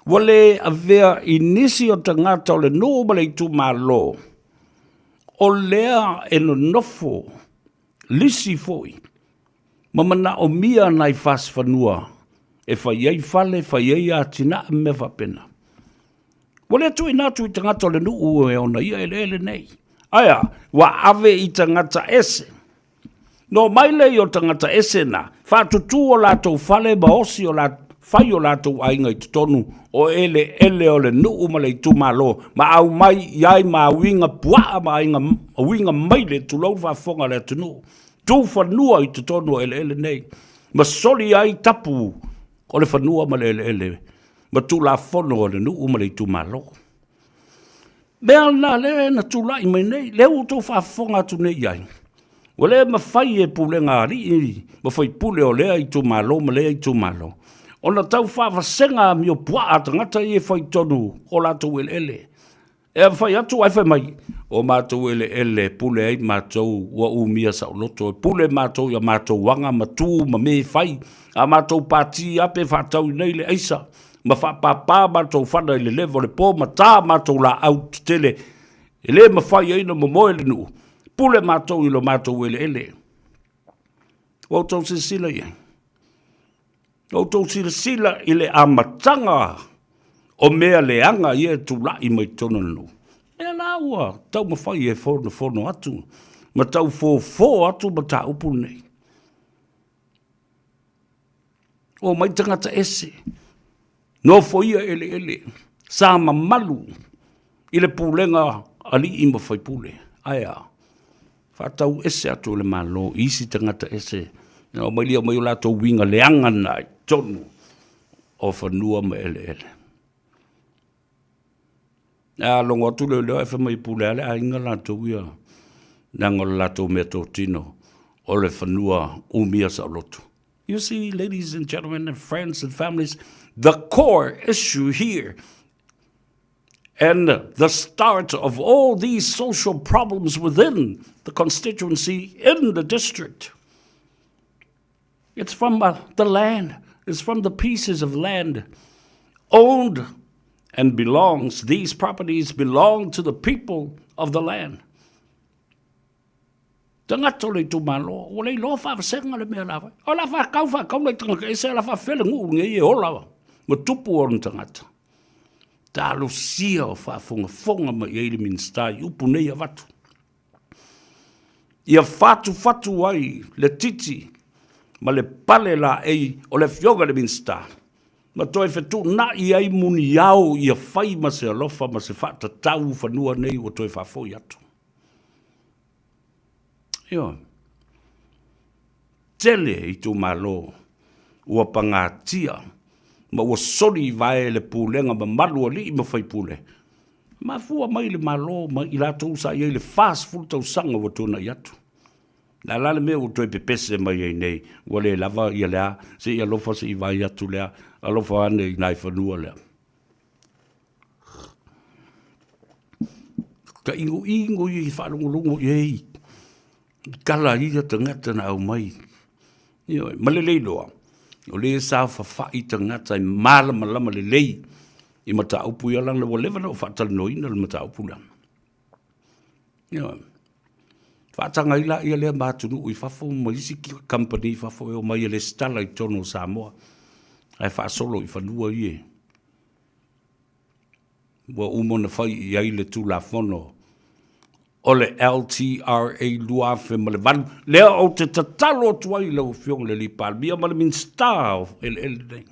Wale a vea I nisi o tangata o le noo ma le itu maa lo. O lea e no nofo, lisi foi. Mamana o mia nai fas whanua. E whaiei fale, whaiei a tina me whapena. Wale atu I natu I tangata o le nuu e ona ia ele nei. Aya, wa ave I tangata ese. No maile I o tangata ese na. Whatutu o lato fale ma osi o lato. Whai o lato ainga I tonu o ele o le nuu ma le itu malo. Ma au mai iai ma winga pua ma inga winga mai le tu lau whafonga le tunu. Tu whanua I tonu o ele nei. Ma soli ai tapu o le whanua ma le ele. Ma tu la fono o le nuu ma le itu malo. Mea na le na tu lai mai nei. Leu tu whafonga tu nei iai. Wale ma whai e pule ngāri. Ma whai pule o lea I tu malo ma lea I tu malo. Ona tau whaawasenga mi o pua atangata I e whai tonu o lato ele. E whai atu ai whai mai. O mātou ele pule ai mātou wa umia sa loto. Pule mātou ia mātou wanga matu ma me whai. A mātou pāti ape whātau nei le eisa. Ma whapapā mātou whana I le levo le pō ma tā mātou la au tele. Ele ma whai aina ma moe le nu. Pule mātou ilo mātou ele. O tau se sila iai. O tau sila I le amatanga o mea leanga I e tu lai mai tonu nu. E la ua, tau ma whai e whono atu. Ma tau fō atu ma tā upu nei. O mai tangata ese. No foia ele. Sa mamalu. I le pūlenga ali I ma whai pule. Aia. Whātau ese atu le malo. Isi tangata ese. O mai lia mai o lato winga leanga nai. Tonu o whanua ma ele. A longo atu leo e whamai pule ale a inga lato ia. Nango lato mea tō tino o le whanua umia sa loto. You see, ladies and gentlemen and friends and families, the core issue here and the start of all these social problems within the constituency in the district. It's from the land. It's from the pieces of land owned and belongs. These properties belong to the people of the land. Tangato le tu malo, o le lo fa senga le mea lava. O la fa kau le tanga e se la fa fele ngu nge e o lava. Ma tupu o tangata. Ta lucia o fa fonga ma e le minsta upu nei a watu. Ia fatu ai le titi. Ma le pale la ei o le fioga le minsta. Ma toi fetu na I ai muni au ia whai ma se alofa ma se whata tau whanua nei o toi whafoi atu. Io. Tele I tu malo ua pangatia ma ua sori vae le pulenga ma malua li ma whai pule. Ma fua mai le malo ma I lato usa I le fast full tau sanga wa tuna I atu. La la le me o toi pepese mai ai nei, wale lava ia lea, se ia lofa se I vai atu lea, alofa ane I nai whanua lea. Ka ingo I whanungulungu iei, kala ia tangata na au mai. Malelei loa, o le sa whawhai tangata I malama le lei, I mata upu ia lang le walewa na o whatal noina le mata upu lang. Whaatanga ila ia lea mātunu I whafo ma isi ki company whafo e o mai le stala I tono Samoa. Ai whaasolo I whanua ie. Wa umona whai I ai le tū la whono. O le LTRA luafe ma le vanu. Lea o te tatalo tuai lau whiong le li palmia ma le min star of ele nei.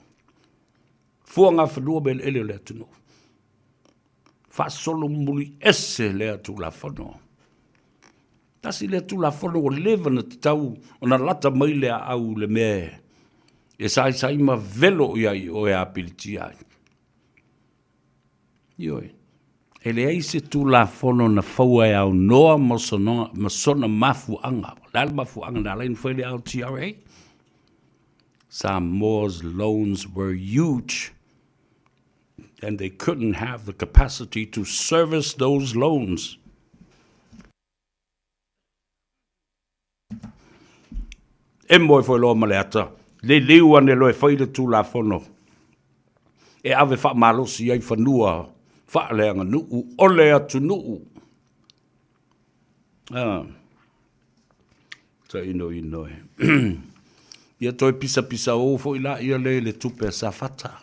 Fuanga whanua me ele lea tunu. Whaasolo muli ese lea tū la whono. Tasi le tu la fono o leva na tau o na lata mai le au le me. E sai ma velo iai o e apiliti ai. Ioi. E le eise tu la fono na faua e au noa masona mafuanga. Lal mafuanga na lain whele au TRA. Samoa's loans were huge, and they couldn't have the capacity to service those loans. E moi foi loa maleata, le liu ane loe whaile tu la fono. E ave wha malosi ai whanua, wha leanga nuu, ole atu nuu. Ta ino e. Ia toi pisa o fo ila ia le tupe sa fata.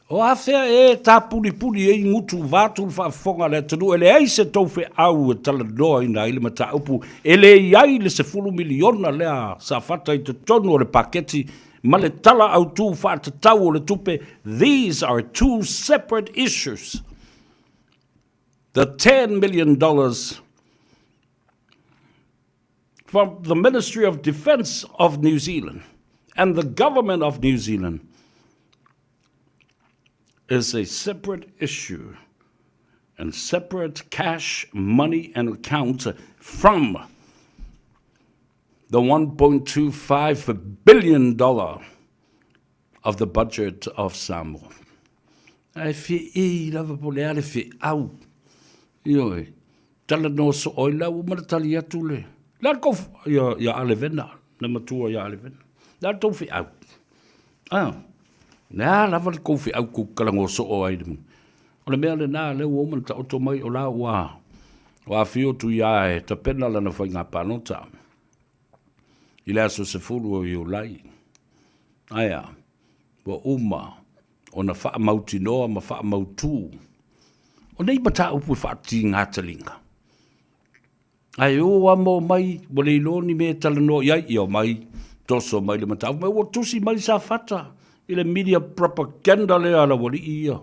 O afea e ta puli e ngutu vatu fa fonga le tunu ele ai se tau fe au tala doa ina ile mata upu ele iai le se fulu miliona lea sa fata i te tonu o le paketi ma le tala au tu fa te tau o le tupe. These are two separate issues. The $10 million from the Ministry of Defence of New Zealand and the government of New Zealand is a separate issue and separate cash, money, and accounts from the $1.25 billion of the budget of Samoa. Ai fi e lava pole ale fi au. Ioi, tala no so oila u maratali atu le. La kof ya alevena, na matua ya alevena. La tau fi au. Na lava kof fi au ku kalango so o ai demu. O le mea le na le o man ta oto mai o la wa. Wa fio tu ya e ta pena la na whainga panota. Ila so se fulu o i lai. Aya, wa uma, o na wha mauti noa ma wha mautu. O nei bata upu wha ti ngātalinga. Ai o amo mai, mo le iloni me tala no iai i o mai, toso mai le matau. Mai o tusi mai sa fata, i le media propaganda le ala wali ia.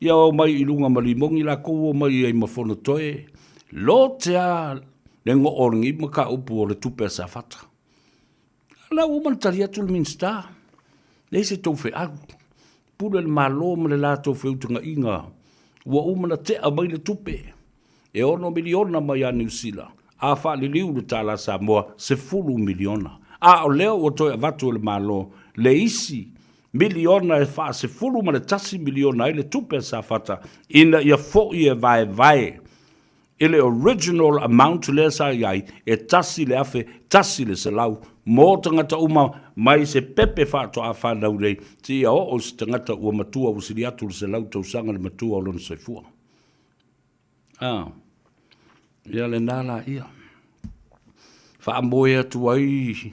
Ia o mai ilunga malimongi la kou o mai ai mafono toe. Lo tea le ngo oringi maka upu o le tupe sa fata. La uman tari atu le minsta. Le se tau fe au. Pule le malo ma le la tau fe utunga inga. Ua umana te a mai le tupe. E ono miliona mai a New Zealand. A wha li liu le tala Samoa se fulu miliona. A o leo o toi avatu le malo le isi miliona e wha se fulu ma le tasi miliona e le tupe sa fata. Ina ia fo i e vai. Ele original amount le sa iai e tasi le afe, tasi le se lau. Mō tangata uma mai se pepe whātua a whanau rei. Ti ia o se tangata ua matua o siri atu le se lau tau sanga le matua o lona saifua. Ia le nala ia. Wha moe atu ai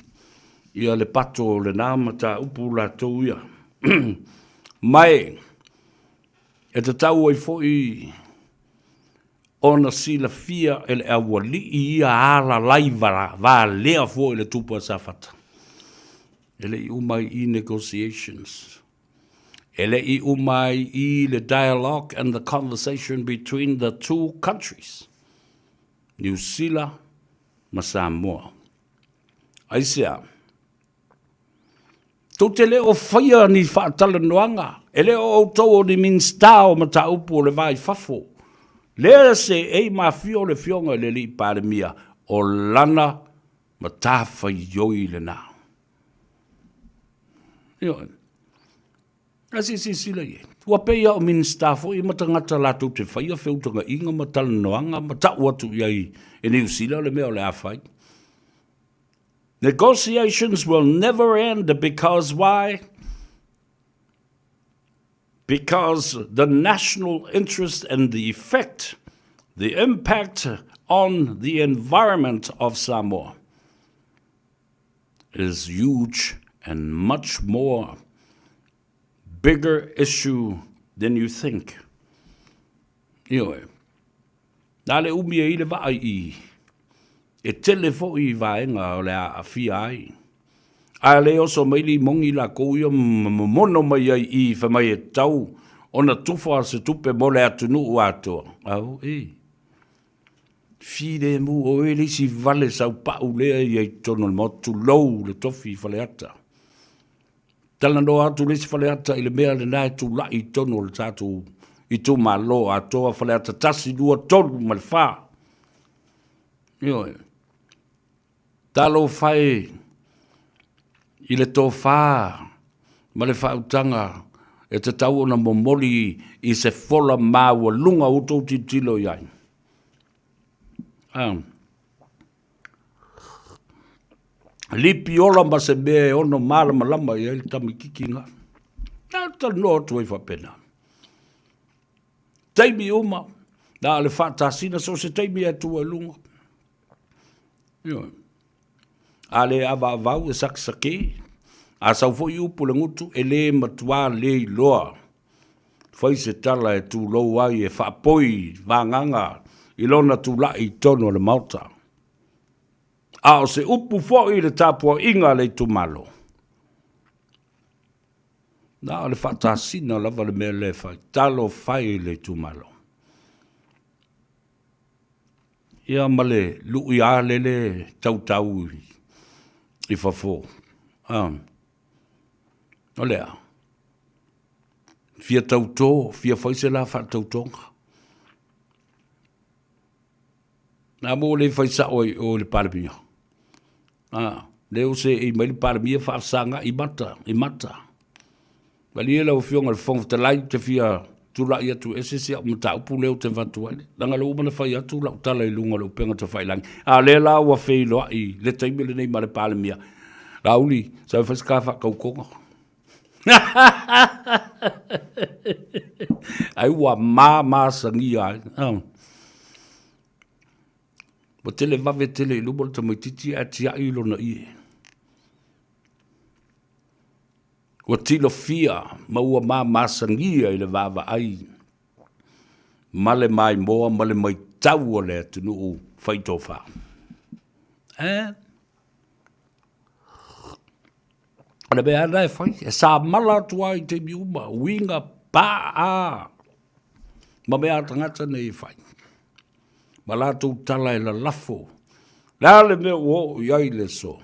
ia le pato le nāmata upu la tau ia. Mai, e te tau ai foi ona sila fia ele awali ia ala laivara va lea fo ele tupa safata. Ele I umai I negotiations. Ele I umai I le dialogue and the conversation between the two countries. New Zealand ma Samoa. Aisea. Tau te leo whaia ni whaatala noanga. Ele o tau o ni minstao ma ta upu o le vai fafo. Lea se ei ma fio le fionga le li pare mia o lana ma tafa yoi le na. Io. Asi sila ye. Ua peia o minstafo I matangata latu te whaia whiutanga inga ma tala noanga ma tau atu iai e New Zealand le mea o le awhai. Negotiations will never end because why? Because the national interest and the effect, the impact on the environment of Samoa is huge and much more bigger issue than you think. Ioe, nale umi e ile vai I, e telefo I vaenga o le a fia ai. A le oso maili mongi la kouia mono mai ai I fa mai e tau ona tufa se tupe mole atunu ato. Au e. Fide mu o ele si vale sau pa ulea I tono motu lou le tofi fale ata. Tala no atu le si fale ata I le mea le nai tu lai tono le tatu I tō malo a toa whale a tatasi lua tolu ma le wha. Io, talo whai I le tō wha ma le whautanga e te tau ona momoli I se fola māua lunga o tō titilo iai. Lipi ola ma se mea ono malama lama iai le tamikiki ngā. Nā ta noa tu e whapena. Taimi uma, nā le whātāsina so se taimi e tua lunga. A le awa avau e saksake, a sau fo I upu le ngutu e le matua le I loa. Fai se tala e tu lou ai e whapoi, vānganga, I lona tu la I tono le mauta. A o se upu fo I le tāpua inga le tu malo. Nā le whatasina lava le mea le whai, talo whai le tu malo. Ia male, lui a le tau I whafo. O lea. Fia tautō, fia whaise la whatautonga. Nā mō le whaisa o le paremia. Leo se I mai le paremia whaasanga I mata. Wali e lau fionga le whonga te lai te fia tula I atu esese au mata upu leo te watu ai. Langa leo umana whai atu lau tala I lunga leo penga te whai langi. Le la ua whei loa I le taimi le nei ma le paremia. Rauli, sa whaska whakaukonga. Ai ua mā sangi ai. Wa tele vave tele I lumo le tamaititi ati ai lona I. Wa tilo fia ma ua mā sangi ai le vava ai. Male mai moa, male mai tau o le atunu o whaitofa. Ana be ana e whai, e sa mala tua I te miuma, winga pa a. Ma mea tangata nei whai. Ma la tau tala e la lafo. La le mea o iai le so.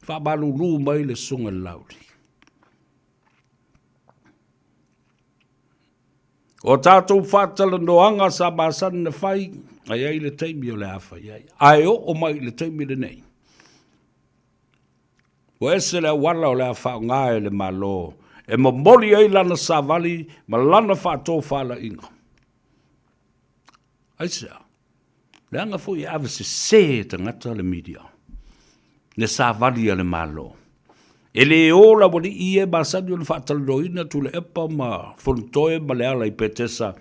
Wha malu lu mai le sunga lauri. O tātou whātala noanga sa māsan na whai, ai ai le teimi o le awha iai. Ai o mai le teimi le nei. O ese le wala o le awha o ngāe le malo, e mamoli ai lana sa vali, ma lana whātō whala inga. Ai sea, le anga fo I awe se tangata le media, ne sa vali a le malo. E le ola wani I masani o le whaataloina tu le epa ma fontoe ma le ala I petesa.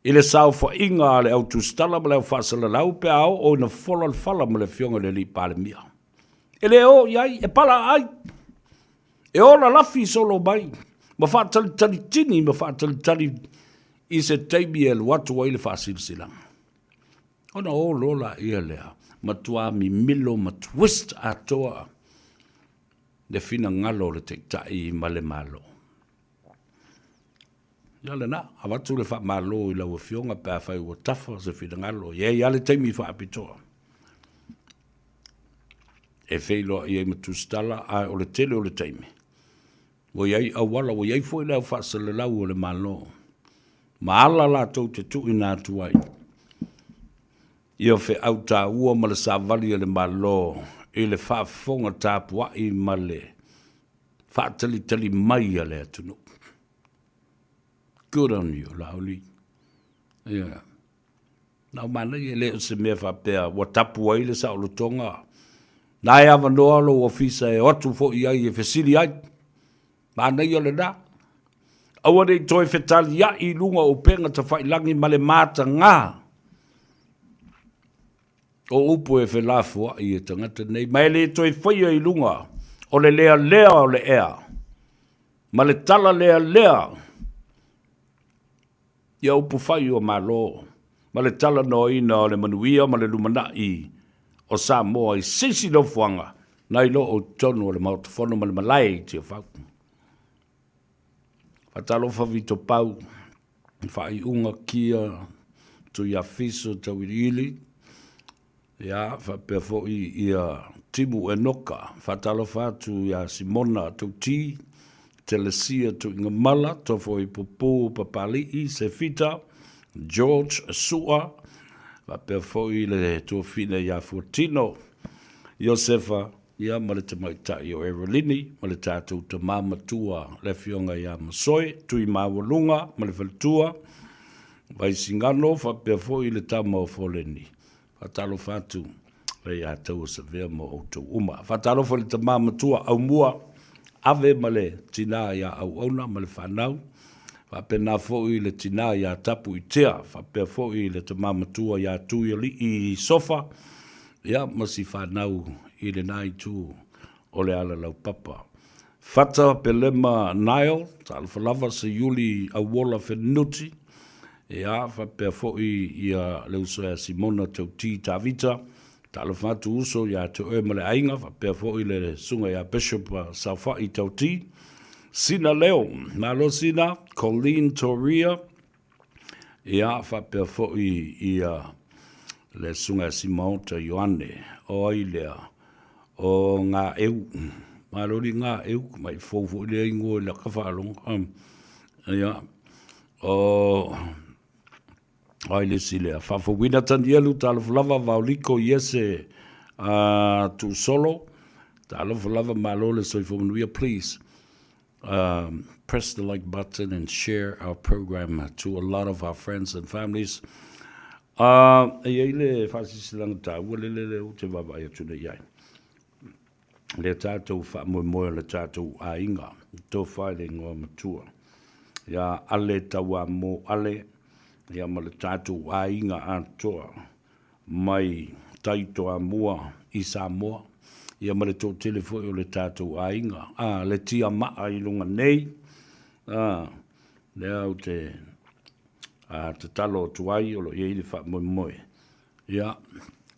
I le sao fa inga le au tu stala ma le au whaasala lau pe au o ina fola le fala ma le fionga le li pale mia. E le o iai, e pala ai. E ola lafi solo mai. Ma whaatali tali tini, ma whaatali tali I se teimi e watu wa I le whaasilisila. Ona o lola ia lea, ma tua mi milo ma twist atoa. Le fina ngalo le te tai ma le malo. Ia le na, awatu le wha malo I lau fionga pēr whai ua tafa se fina ngalo. Ia le teimi wha apitoa. E wheilo I ma tustala ai o le tele o le teimi. Wo iai awala, wo iai fwoi lau wha se le lau o le malo. Ma ala la tau te tui nā tuai. Ia whe au tā ua ma le savali o le malo. I le whaafonga tāpua I ma le whaatali mai a le atunu. Good on you, lauli. Yeah. Nau mana I le se mea whapea, wa tapu ai le sa o lo tonga. Nai awa noa lo ofisa e otu fo I ai e whesiri ai. Mana I o le na. Awa nei toi whetali ia I lunga o penga ta whailangi ma le mata ngā. O upu e whelafua I e tangata nei. Mai le toi whaia I lunga. O le lea o le ea. Ma le tala lea. Ia upu whai o malo. Ma le tala no ina o le manuia ma le lumanai. O Samoa I sisi no fuanga. Nai lo o tonu o le mautafono ma le malai tia whau. Fatalo whavito pau. Whai unga kia. Tu ia fiso tau ili. Ia, whapea fo ia timu e noka. Whatalo whatu ia Simona tau ti. Telesia tu inga mala, tofo I pupu papali I se fita, George Sua, va pe foi le tu fine ya Fortino, Josefa, ia ma le te maitai o Erolini, ma le tātou te mama tua le fionga ia Masoi, tui mawalunga, ma le faltua, vai singano, fa pe foi le tama o Foleni, fa talo fatu, le ia tau sa vea mo o tau uma, fa talo fa le te mama tua au mua, ave ma le tina ia au ona, ma le whanau, fa pe na foi le tina ia tapu I tea, fa pe foi le te mama tua ia tui ali I sofa, ia masi whanau I le nai tū o le ala lau papa. Fata pe lema Nile, ta alfalava se yuli a wola whenuti, ia fa pe foi ia leu soea Simona tau ti ta vita, ta alfatu uso ia te oe male ainga, fa pe foi le sunga ia Bishop Saufa I tau ti, Sina leo, malo sina, Colleen Toria, ia fa pe foi ia le sunga Simona ta Ioane, o ilea, o ngā eu, marori ngā eu, mai fōfu lea ingo le kawhalong, ia, o aile si lea, whafo wina tani elu, talofu lava vauliko yese tu solo, talofu lava malole soifo manuia, please, press the like button and share our program to a lot of our friends and families. Ele whasisilang tā, walelele o te wawaia tuna iai. Le tātou wha moe le tātou a inga, tō whaile ngoa matua. Ia ale tawa mō ale, ia ma le tātou a inga a toa, mai taitoa mua I Samoa, ia ma le tō telefoi o le tātou a inga, le tia maa I lunga nei, le au te talo tuai o lo iei le wha moe. Ia,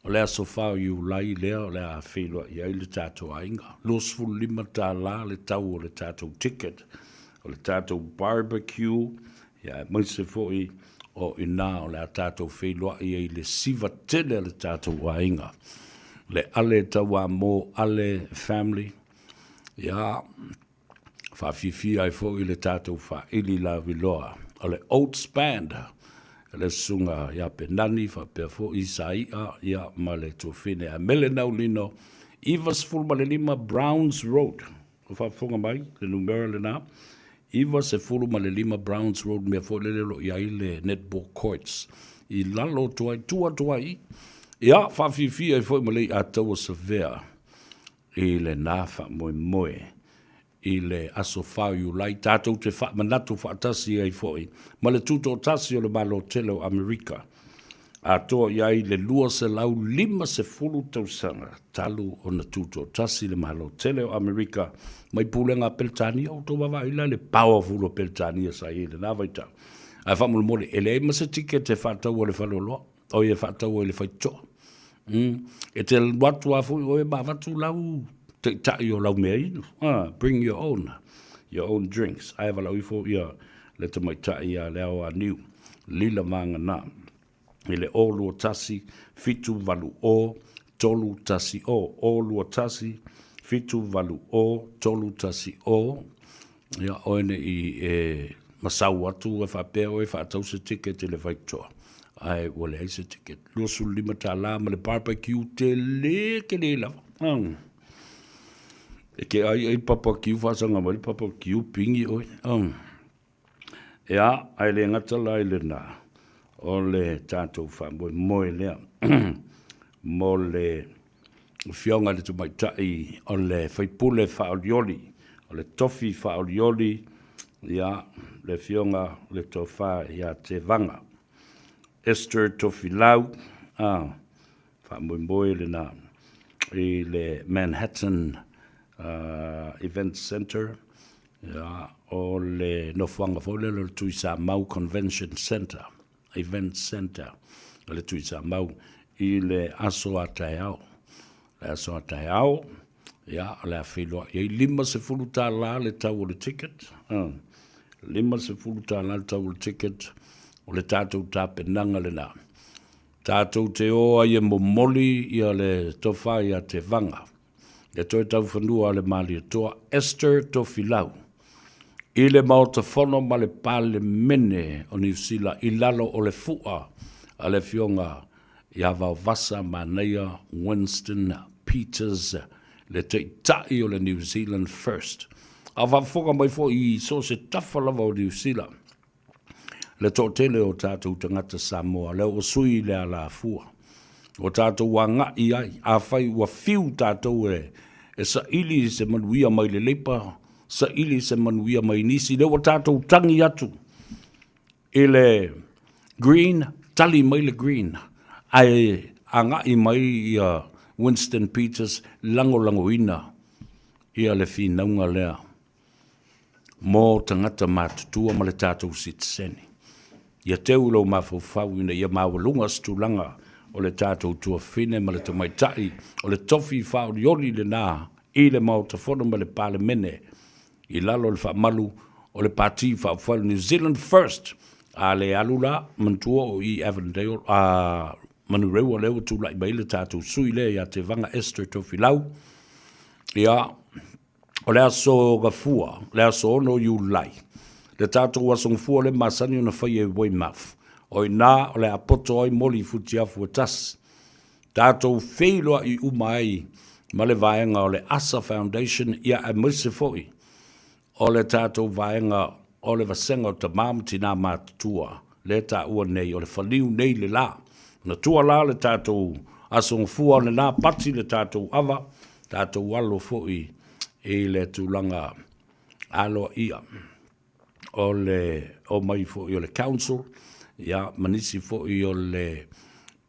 o lea sofa o iu lai lea o lea whelua iei le tātou ainga. Los fulu lima tā la le tau o le tātou ticket, o le tātou barbecue, ia, mai se foi o ina o lea tātou whelua iei le siva tele le tātou ainga. Le ale tawa mo ale family, ia, whawhiwhi ai foi le tātou wha ili la viloa. O le Oats Band, le sunga ia penani, fa pe fo Isaia, ia ma le tofine a mele nau lino, Ivas fulma le lima Browns Road, o fa fonga mai, le numero le na, Ivas e fulma le lima Browns Road, mea fo lele lo ia le netball courts, I lalo tuai, tuai, ia fa fifi ai fo male a taua severe, I le nafa moe, I le aso whau lai tātou te manatu whaatasi ai foi. Ma le tūtō tasi o le malo tele o Amerika. A toa iai le lua se lau 5 se fulu tausanga. Talu o na tūtō tasi le malo tele o Amerika. Mai pūlenga Peltania o tō wawaila le powerful o Peltania sa i le nāwaita. Ai whamulu mole ele ma se tike te whātau o le whaloloa. O e whātau o le whaitoa. E te watu a fui o e mawatu lau. Tai o lau mea inu. Bring your own drinks. Ai wala uifo ia le te mai tai ia leo a niu. Lila manga nā. I le olu o tasi, fitu valu o, tolu tasi o. Olu o tasi, fitu valu o, tolu tasi o. Ia oene I masau atu e whapea o e whaatau se ticket I le whaitoa. Ai wale ai se ticket. Luosu 5 tā la ma le barbecue te leke le lava. E ke ai papa kiu whasanga mai papa kiu pingi oi. Ea, ai le ngata lai le nā. O le tātou whamoe moe lea. Mo le whionga le tumaitai. O le whaipule whaolioli. O le tofi whaolioli. Ia, le whionga le tofa ia te vanga. Esther tofi lau. Whamoe moe le nā. I le Manhattan Event Center, o le nofuanga fole le tui Samoa Convention Center, Event Center, le tui Samoa I le aso ataiao. Le aso ataiao, ia, le awhiloa. Ia 5 se fulu tā la le tau o le ticket. 5 se fulu tā la le tau o le ticket, o le tātou tā penanga le nā. Tātou te oa ia momoli ia le tofa ia te vanga. Le toi tau whanua le mali toa Esther Tofilau. I le maotafono ma le pale mene o New Zealand I lalo o le fua a le fionga ia vasa manaia Winston Peters le te tai o le New Zealand First. A whafoka mai fo I so se tawhalawa o New Zealand. Le tō tele o tātou tangata Samoa, le o sui le ala fua. O tātou wanga I ai, a whai wa fiu tātou e sa ili se manuia mai le leipa, sa ili se manuia mai nisi, le o tātou tangi atu. I le green, tali mai le green, ai anga I mai I Winston Peters, lango ina, ia le whinaunga lea. Mō tangata mātutua ma le tātou sitseni. Ia teu lau mawhauwhau ina ia mawalunga stulanga o le tātou tua whine ma le tamaitai o le tofi whauriori le nā I le maotafono ma le pale mene I lalo le whaamalu o le pāti whauwhau New Zealand First a le alula mantua o I Avondale a manureu o leo tūlai mai le tātou sui le ia te vanga Esther Tofilau ia o le aso gafua, le aso ono Iulai. Le tātou asong fua le masani o na whai e Weymouth. O I nā o le apoto ai moli futi afu tas. Tātou wheiloa I umai ma le vaenga o le Asa Foundation ia a mese foi. O le tātou vaenga o le vasenga o ta mamti nā mātua. Le tā ua nei o le whaliu nei le la. Na tua la le tātou asong fua le nā pati le tātou ava. Tātou walo foi. E le tūlanga alo ia o mai fo I o le council ia manisi fo I o le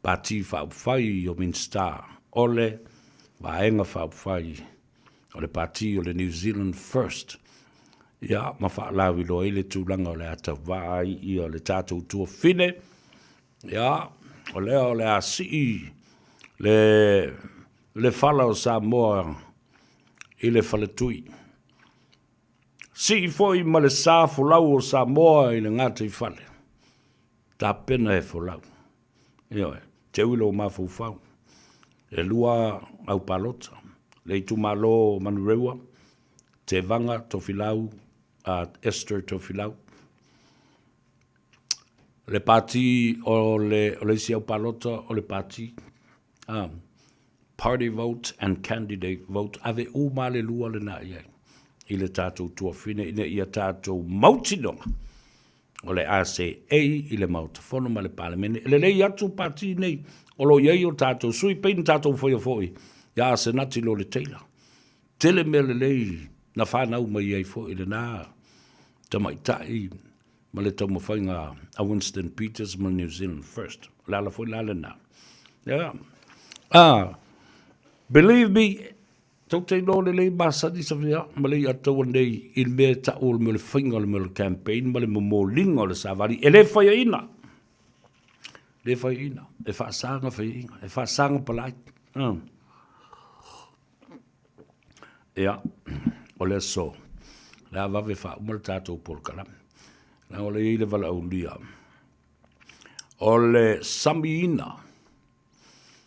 pati whauwhai o Minster o le vaenga whauwhai o le pati o le New Zealand First ia ma whaalawi lo le tūlanga o le ata vai I o le tātou tua whine ia o le asii le whala o Samoa I le whaletui. Si foi ma le sā fulau o Samoa I le ngata I whale. Tā pena e fulau. Ioe, te uilo ma fufau. E lua au palota. Le itu malo manureua. Te vanga tofilau a Esther tofilau. Le pati o le si au palota o le pati. Party vote and candidate vote ave uma le lua le na ia I le tātou tua whine ina ia tātou mautinonga o le ACA I le mautafono ma le palemene le lei atu pati nei o lo iei o tātou sui pein tātou foi ia senati lo le teila tele me le lei na whanau mai iei foi le nā tamaitai ma le tau mawhainga a Winston Peters ma New Zealand First lala foi lala nā believe me, tau te no le lei masani sa vea, ma lei atau nei il mea tau le mele whainga le mele campaign, ma le momolinga o le savari, e le whaia ina. Le whaia ina, e whaasanga whaia ina, e whaasanga palai. Ea, o le so, le awave wha umar tātou porkalam, na o le i le wala ulia. O le sami ina,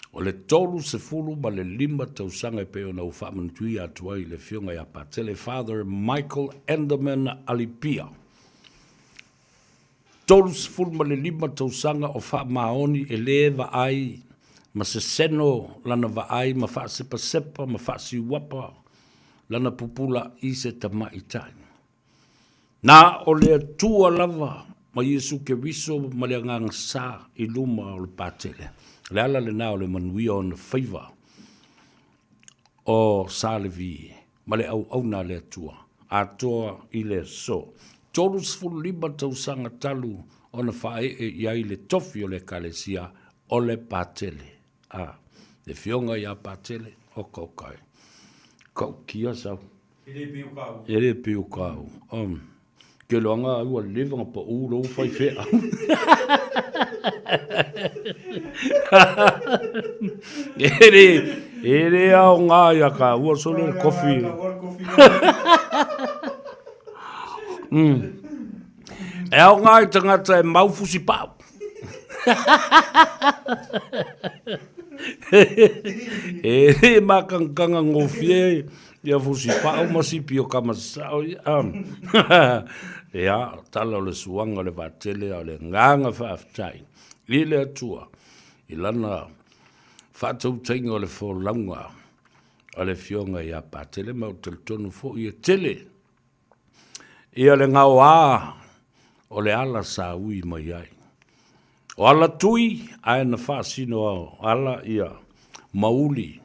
o le tolu se fulu ma le lima tausanga pe o na uwhamanutui atua I le fionga ia patele Father Michael Enderman Alipia. Tolu se fulu ma le lima tausanga o wha maoni e le vaai ma se seno lana vaai ma wha sepa sepa ma wha si wapa lana pupula I se tamaitai. Na o le tua lava ma Yesu ke viso ma le ngang sa I luma o le patele. Le ala le nao le manuia o na Faiva o Salevi ma le au na le atua atoa I le so tolu sfulu lima tausanga talu o na whae e iai le tofi o le kalesia o le patele le fionga ia patele o kaukai kau kia sau ele piu kau ke loanga ua levanga pa ulo fai fea Ere au ngā ia ka ua sole kofi. E au ngā I tangata e maufusi pau. Ere makangkanga ngofie ia fusi pa o masipi o kamasao ia tala o le suanga le vatele o le nganga whaaftai i le atua i lana whaatau tainga o le wholaunga o le fionga ia patele mau tonu fo i tele ia le ngau a o le ala sa ui mai ai o ala tui ai na whaasino o ala ia mauli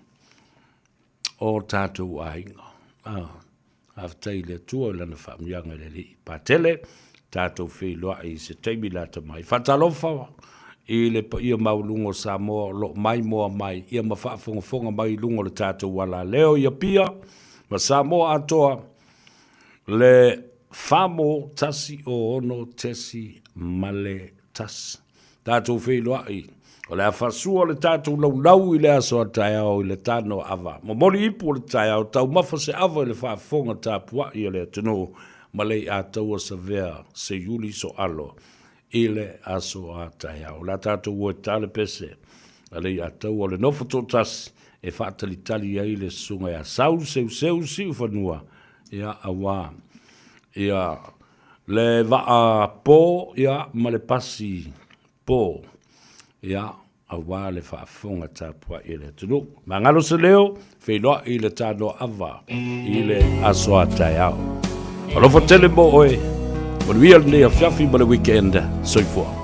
o tātou ainga. Aftai le tua i lana whaamianga le li. Patele, tātou whailoa i se teimi lata mai. Whatalofa, i le pa ia maulungo Samoa, lo mai moa mai, ia ma whaafonga mai lungo le tātou wala leo ia pia, ma Samoa atoa, le whamo tasi o ono tesi male tasi. Tātou whailoa i. O le afasua le tātou lau i le aso a tai au i le tāno ava. Mo mori ipu le tai au tau mafa se ava i le whaafonga tāpua i le atano ma le a tau a savea se yuli so alo i le aso a tai au. La tātou ua tale pese a le a tau o le nofo tōtas e whaatali tali ai le sunga a sau seu siu whanua ia awa ia le waa pō ia ma le pasi pō ia a wale whaafonga tāpua i le tunu. Mangalo se leo, whenua i le tāno ava i le asoa tai au. Alofo tele mo oe, manuia le nea whiawhi ma le weekend, soifua.